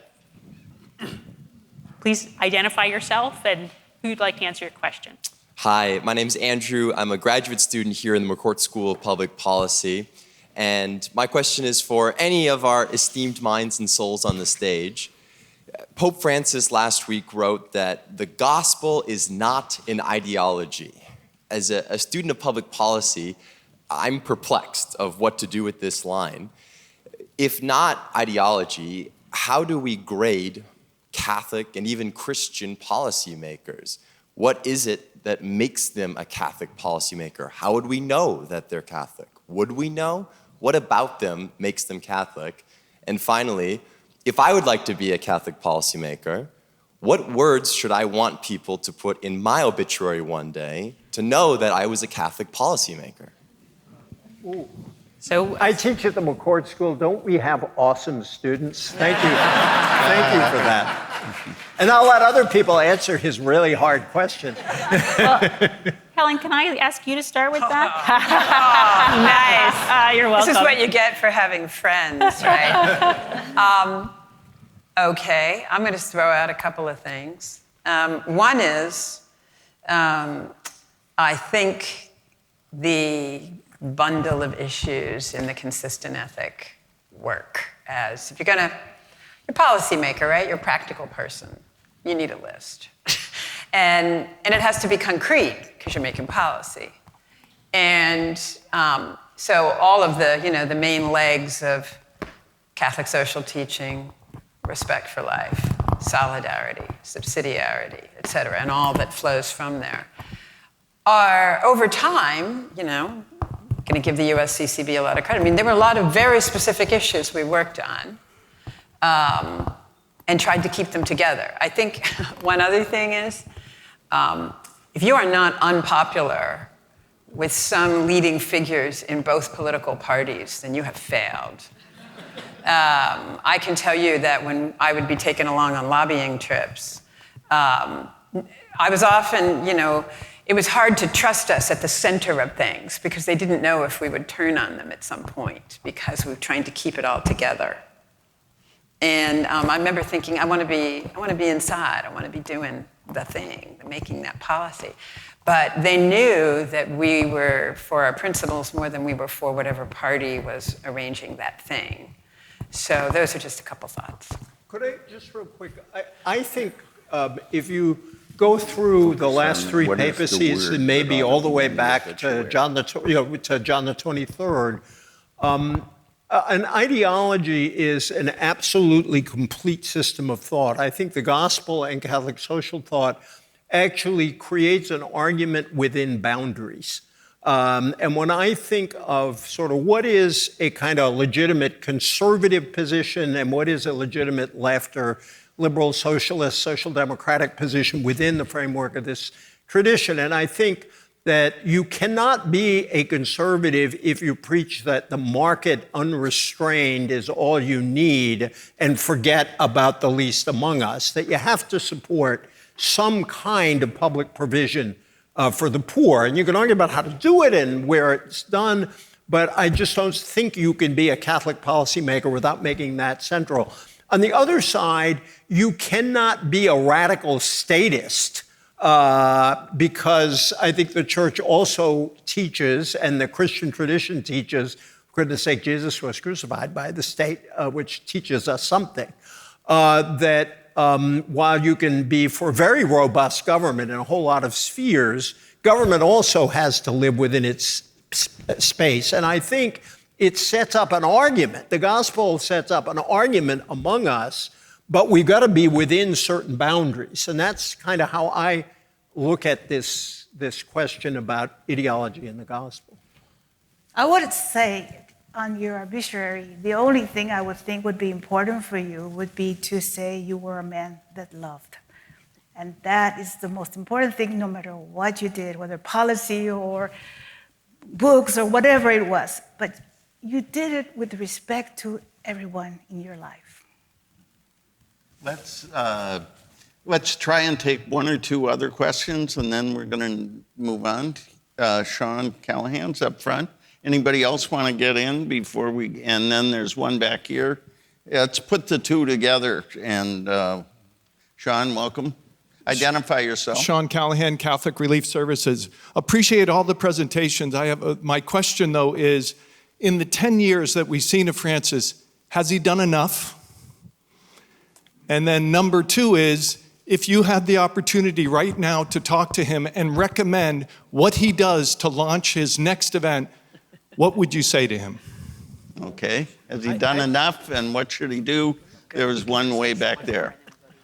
Please identify yourself and who you'd like to answer your question. Hi, my name's Andrew. I'm a graduate student here in the McCourt School of Public Policy. And my question is for any of our esteemed minds and souls on the stage. Pope Francis last week wrote that the gospel is not an ideology. As a student of public policy, I'm perplexed of what to do with this line. If not ideology, how do we grade Catholic and even Christian policymakers? What is it that makes them a Catholic policymaker? How would we know that they're Catholic? Would we know? What about them makes them Catholic? And finally, if I would like to be a Catholic policymaker, what words should I want people to put in my obituary one day to know that I was a Catholic policymaker? Ooh. So I teach at the McCourt School. Don't we have awesome students? Thank you. Thank you for that. And I'll let other people answer his really hard question. Helen, can I ask you to start with that? Nice. You're welcome. This is what you get for having friends, right? Okay, I'm going to throw out a couple of things. One is, I think the bundle of issues in the consistent ethic work as, if you're a policymaker, right? You're a practical person. You need a list. and it has to be concrete because you're making policy. And so all of the main legs of Catholic social teaching, respect for life, solidarity, subsidiarity, et cetera, and all that flows from there, are over time, going to give the USCCB a lot of credit. I mean, there were a lot of very specific issues we worked on and tried to keep them together. I think one other thing is, if you are not unpopular with some leading figures in both political parties, then you have failed. I can tell you that when I would be taken along on lobbying trips, I was often, it was hard to trust us at the center of things because they didn't know if we would turn on them at some point because we were trying to keep it all together. And I remember thinking, I want to be inside. I want to be doing the thing, making that policy. But they knew that we were for our principles more than we were for whatever party was arranging that thing. So those are just a couple thoughts. Could I just real quick? I think if you go through the last three papacies, and maybe all the way back to John the 23rd, an ideology is an absolutely complete system of thought. I think the gospel and Catholic social thought actually creates an argument within boundaries. And when I think of sort of what is a kind of legitimate conservative position and what is a legitimate left or liberal, socialist, social democratic position within the framework of this tradition, and I think that you cannot be a conservative if you preach that the market unrestrained is all you need and forget about the least among us, that you have to support some kind of public provision for the poor. And you can argue about how to do it and where it's done, but I just don't think you can be a Catholic policymaker without making that central. On the other side, you cannot be a radical statist because I think the church also teaches, and the Christian tradition teaches, for goodness sake, Jesus was crucified by the state, which teaches us something, that while you can be for very robust government in a whole lot of spheres, government also has to live within its space. And I think it sets up an argument. The gospel sets up an argument among us, but we've got to be within certain boundaries. And that's kind of how I look at this question about ideology in the gospel. I would say on your obituary, the only thing I would think would be important for you would be to say you were a man that loved. And that is the most important thing, no matter what you did, whether policy or books or whatever it was. But you did it with respect to everyone in your life. Let's try and take one or two other questions, and then we're going to move on. Sean Callahan's up front. Anybody else want to get in before we? And then there's one back here. Let's put the two together. And Sean, welcome. Identify yourself. Sean Callahan, Catholic Relief Services. Appreciate all the presentations. I have my question though is, in the 10 years that we've seen of Francis, has he done enough? And then number two is, if you had the opportunity right now to talk to him and recommend what he does to launch his next event, what would you say to him? Okay. Has he done enough, and what should he do? There was one way back there.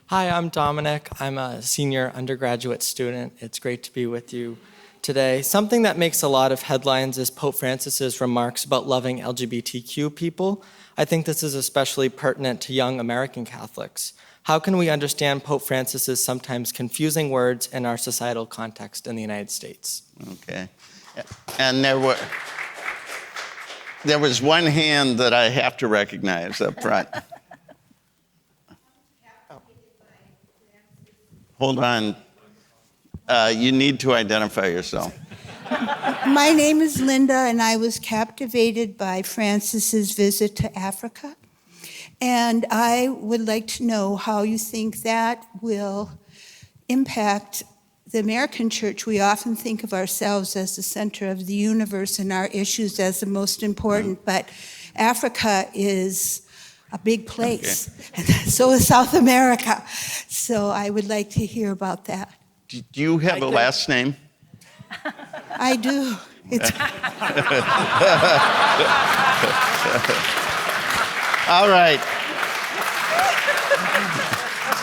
Hi, I'm Dominic. I'm a senior undergraduate student. It's great to be with you today. Something that makes a lot of headlines is Pope Francis's remarks about loving LGBTQ people. I think this is especially pertinent to young American Catholics. How can we understand Pope Francis's sometimes confusing words in our societal context in the United States? Okay. And there was one hand that I have to recognize up front. Hold on. You need to identify yourself. My name is Linda, and I was captivated by Francis's visit to Africa. And I would like to know how you think that will impact the American church. We often think of ourselves as the center of the universe and our issues as the most important, but Africa is a big place. Okay. And so is South America. So I would like to hear about that. Do you have a last name? I do. All right.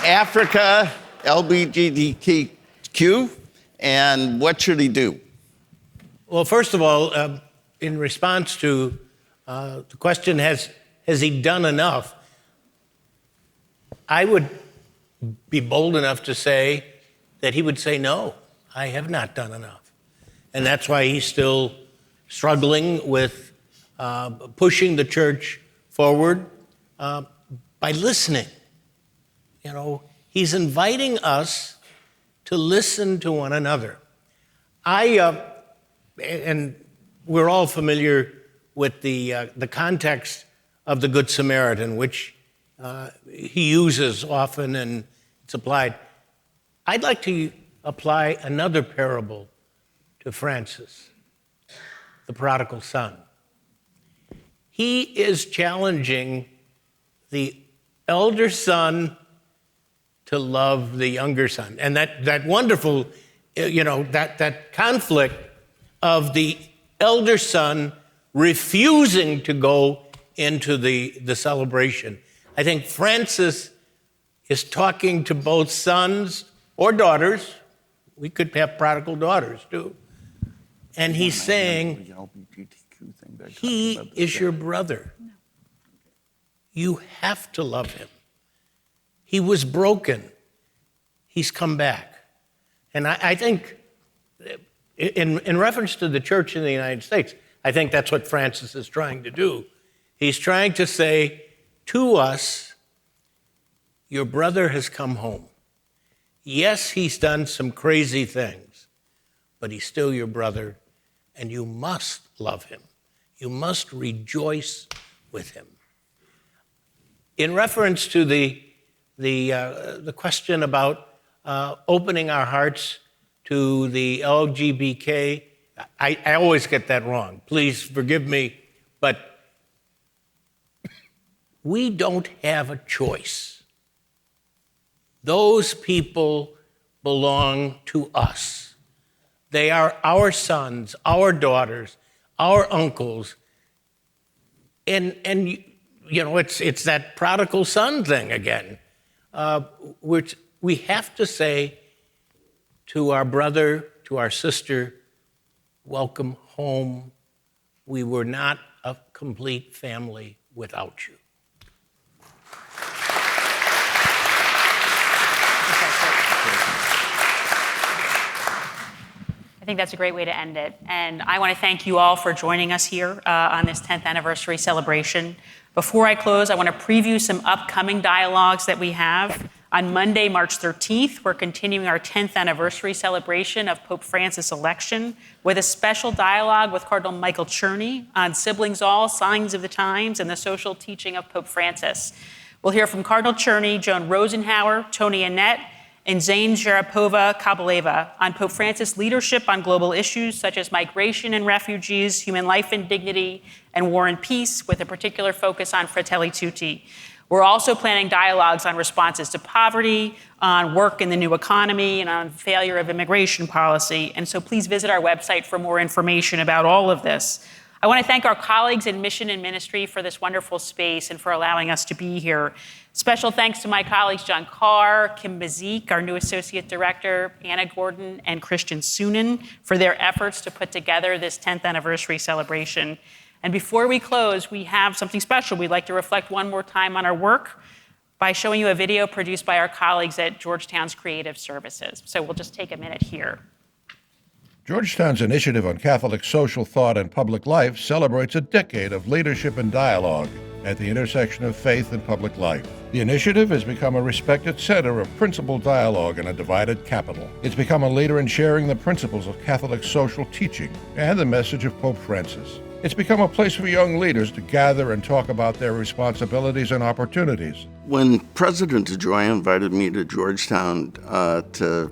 Africa, LGBTQ, and what should he do? Well, first of all, in response to the question, has he done enough? I would be bold enough to say that he would say, no, I have not done enough. And that's why he's still struggling with pushing the church forward by listening. You know, he's inviting us to listen to one another. And we're all familiar with the context of the Good Samaritan, which he uses often and it's applied. I'd like to apply another parable to Francis, the prodigal son. He is challenging the elder son to love the younger son. And that wonderful, that conflict of the elder son refusing to go into the celebration. I think Francis is talking to both sons or daughters. We could have prodigal daughters too. And he's saying, he is your brother. You have to love him. He was broken. He's come back. And I think, in reference to the church in the United States, I think that's what Francis is trying to do. He's trying to say to us, your brother has come home. Yes, he's done some crazy things, but he's still your brother, and you must love him. You must rejoice with him. In reference to the question about opening our hearts to the LGBTQ, I always get that wrong. Please forgive me, but we don't have a choice. Those people belong to us. They are our sons, our daughters, our uncles, and it's that prodigal son thing again, which we have to say to our brother, to our sister, welcome home. We were not a complete family without you. I think that's a great way to end it. And I want to thank you all for joining us here on this 10th anniversary celebration. Before I close, I want to preview some upcoming dialogues that we have. On Monday, March 13th, we're continuing our 10th anniversary celebration of Pope Francis' election with a special dialogue with Cardinal Michael Czerny on siblings all, signs of the times, and the social teaching of Pope Francis. We'll hear from Cardinal Czerny, Joan Rosenhauer, Tony Annette, and Zane Sharapova-Kabaleva on Pope Francis' leadership on global issues such as migration and refugees, human life and dignity, and war and peace, with a particular focus on Fratelli Tutti. We're also planning dialogues on responses to poverty, on work in the new economy, and on failure of immigration policy. And so please visit our website for more information about all of this. I want to thank our colleagues in mission and ministry for this wonderful space and for allowing us to be here. Special thanks to my colleagues John Carr, Kim Bazik, our new Associate Director, Anna Gordon, and Christian Sunan for their efforts to put together this 10th anniversary celebration. And before we close, we have something special. We'd like to reflect one more time on our work by showing you a video produced by our colleagues at Georgetown's Creative Services. So we'll just take a minute here. Georgetown's initiative on Catholic social thought and public life celebrates a decade of leadership and dialogue at the intersection of faith and public life. The initiative has become a respected center of principled dialogue in a divided capital. It's become a leader in sharing the principles of Catholic social teaching and the message of Pope Francis. It's become a place for young leaders to gather and talk about their responsibilities and opportunities. When President DeGioia invited me to Georgetown to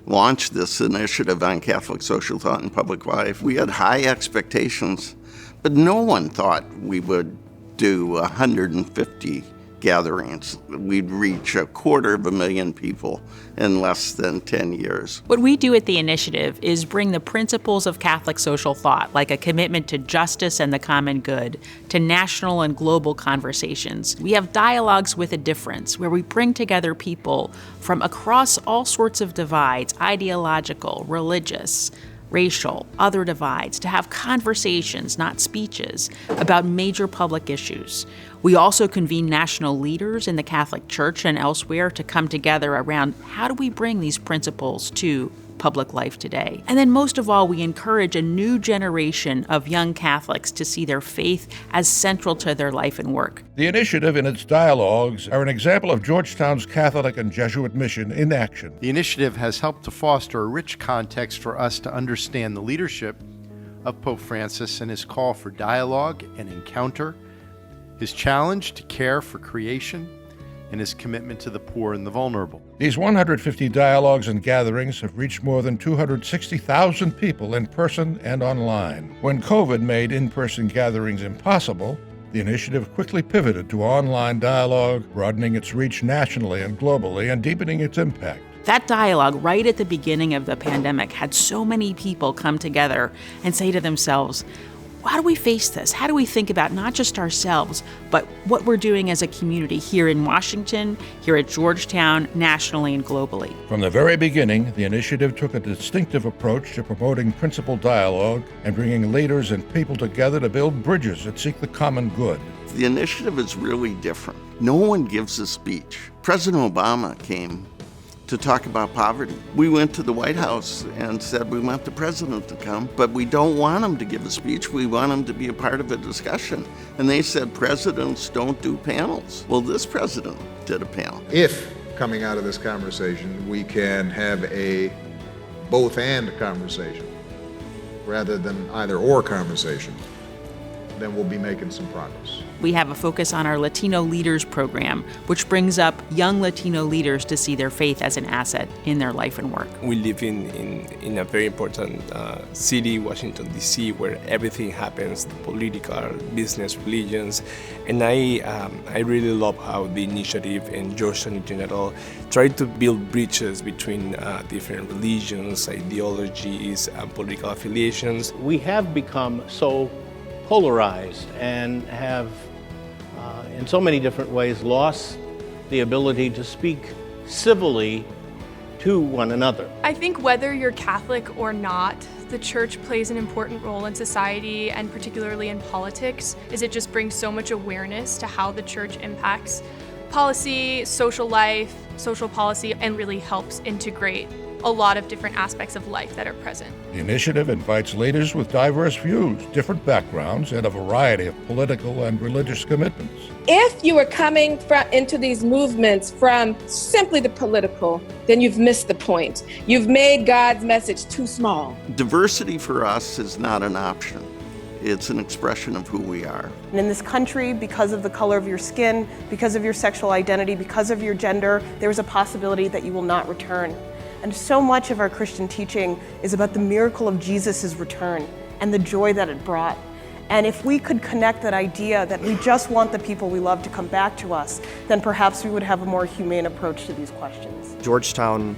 launch this initiative on Catholic social thought and public life, we had high expectations, but no one thought we would do 150 gatherings. We'd reach 250,000 people in less than 10 years. What we do at the initiative is bring the principles of Catholic social thought, like a commitment to justice and the common good, to national and global conversations. We have dialogues with a difference, where we bring together people from across all sorts of divides, ideological, religious, racial, other divides, to have conversations, not speeches, about major public issues. We also convene national leaders in the Catholic Church and elsewhere to come together around how do we bring these principles to public life today. And then most of all, we encourage a new generation of young Catholics to see their faith as central to their life and work. The initiative and its dialogues are an example of Georgetown's Catholic and Jesuit mission in action. The initiative has helped to foster a rich context for us to understand the leadership of Pope Francis and his call for dialogue and encounter, his challenge to care for creation, and his commitment to the poor and the vulnerable. These 150 dialogues and gatherings have reached more than 260,000 people in person and online. When COVID made in-person gatherings impossible, the initiative quickly pivoted to online dialogue, broadening its reach nationally and globally and deepening its impact. That dialogue right at the beginning of the pandemic had so many people come together and say to themselves, how do we face this? How do we think about not just ourselves, but what we're doing as a community here in Washington, here at Georgetown, nationally and globally? From the very beginning, the initiative took a distinctive approach to promoting principled dialogue and bringing leaders and people together to build bridges that seek the common good. The initiative is really different. No one gives a speech. President Obama came to talk about poverty. We went to the White House and said we want the president to come, but we don't want him to give a speech. We want him to be a part of a discussion. And they said presidents don't do panels. Well, this president did a panel. If coming out of this conversation we can have a both-and conversation rather than either-or conversation, then we'll be making some progress. We have a focus on our Latino Leaders program, which brings up young Latino leaders to see their faith as an asset in their life and work. We live in a very important city, Washington, D.C., where everything happens, political, business, religions. And I really love how the initiative and Georgetown in general try to build bridges between different religions, ideologies, and political affiliations. We have become so polarized and have, in so many different ways, lost the ability to speak civilly to one another. I think whether you're Catholic or not, the church plays an important role in society and particularly in politics, as it just brings so much awareness to how the church impacts policy, social life, social policy, and really helps integrate a lot of different aspects of life that are present. The initiative invites leaders with diverse views, different backgrounds, and a variety of political and religious commitments. If you are coming into these movements from simply the political, then you've missed the point. You've made God's message too small. Diversity for us is not an option. It's an expression of who we are. And in this country, because of the color of your skin, because of your sexual identity, because of your gender, there's a possibility that you will not return. And so much of our Christian teaching is about the miracle of Jesus' return and the joy that it brought. And if we could connect that idea that we just want the people we love to come back to us, then perhaps we would have a more humane approach to these questions. Georgetown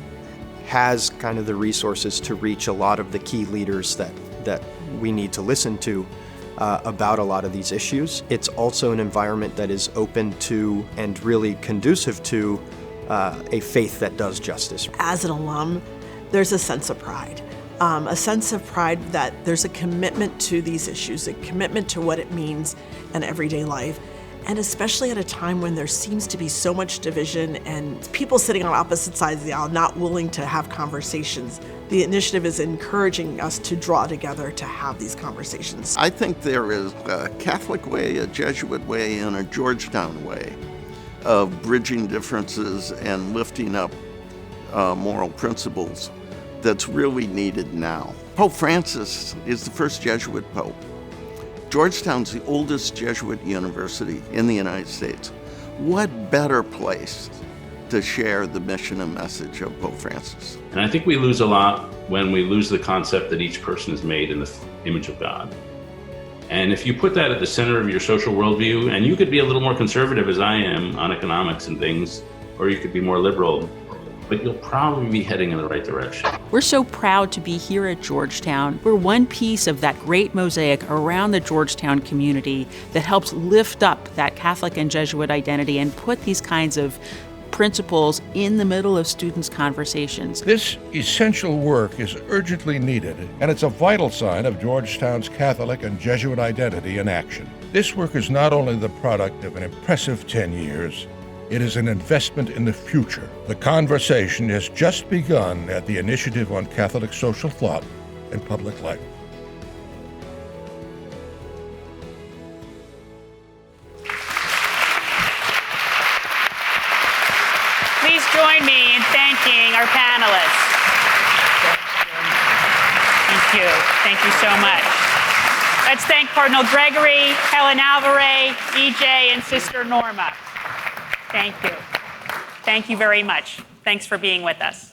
has kind of the resources to reach a lot of the key leaders that we need to listen to about a lot of these issues. It's also an environment that is open to and really conducive to a faith that does justice. As an alum, there's a sense of pride that there's a commitment to these issues, a commitment to what it means in everyday life. And especially at a time when there seems to be so much division and people sitting on opposite sides of the aisle not willing to have conversations, the initiative is encouraging us to draw together to have these conversations. I think there is a Catholic way, a Jesuit way, and a Georgetown way of bridging differences and lifting up moral principles that's really needed now. Pope Francis is the first Jesuit pope. Georgetown's the oldest Jesuit university in the United States. What better place to share the mission and message of Pope Francis? And I think we lose a lot when we lose the concept that each person is made in the image of God. And if you put that at the center of your social worldview, and you could be a little more conservative as I am on economics and things, or you could be more liberal, but you'll probably be heading in the right direction. We're so proud to be here at Georgetown. We're one piece of that great mosaic around the Georgetown community that helps lift up that Catholic and Jesuit identity and put these kinds of principles in the middle of students' conversations. This essential work is urgently needed, and it's a vital sign of Georgetown's Catholic and Jesuit identity in action. This work is not only the product of an impressive 10 years, it is an investment in the future. The conversation has just begun at the Initiative on Catholic Social Thought and Public Life. Please join me in thanking our panelists. Thank you. Thank you so much. Let's thank Cardinal Gregory, Helen Alvaré, EJ, and Sister Norma. Thank you. Thank you very much. Thanks for being with us.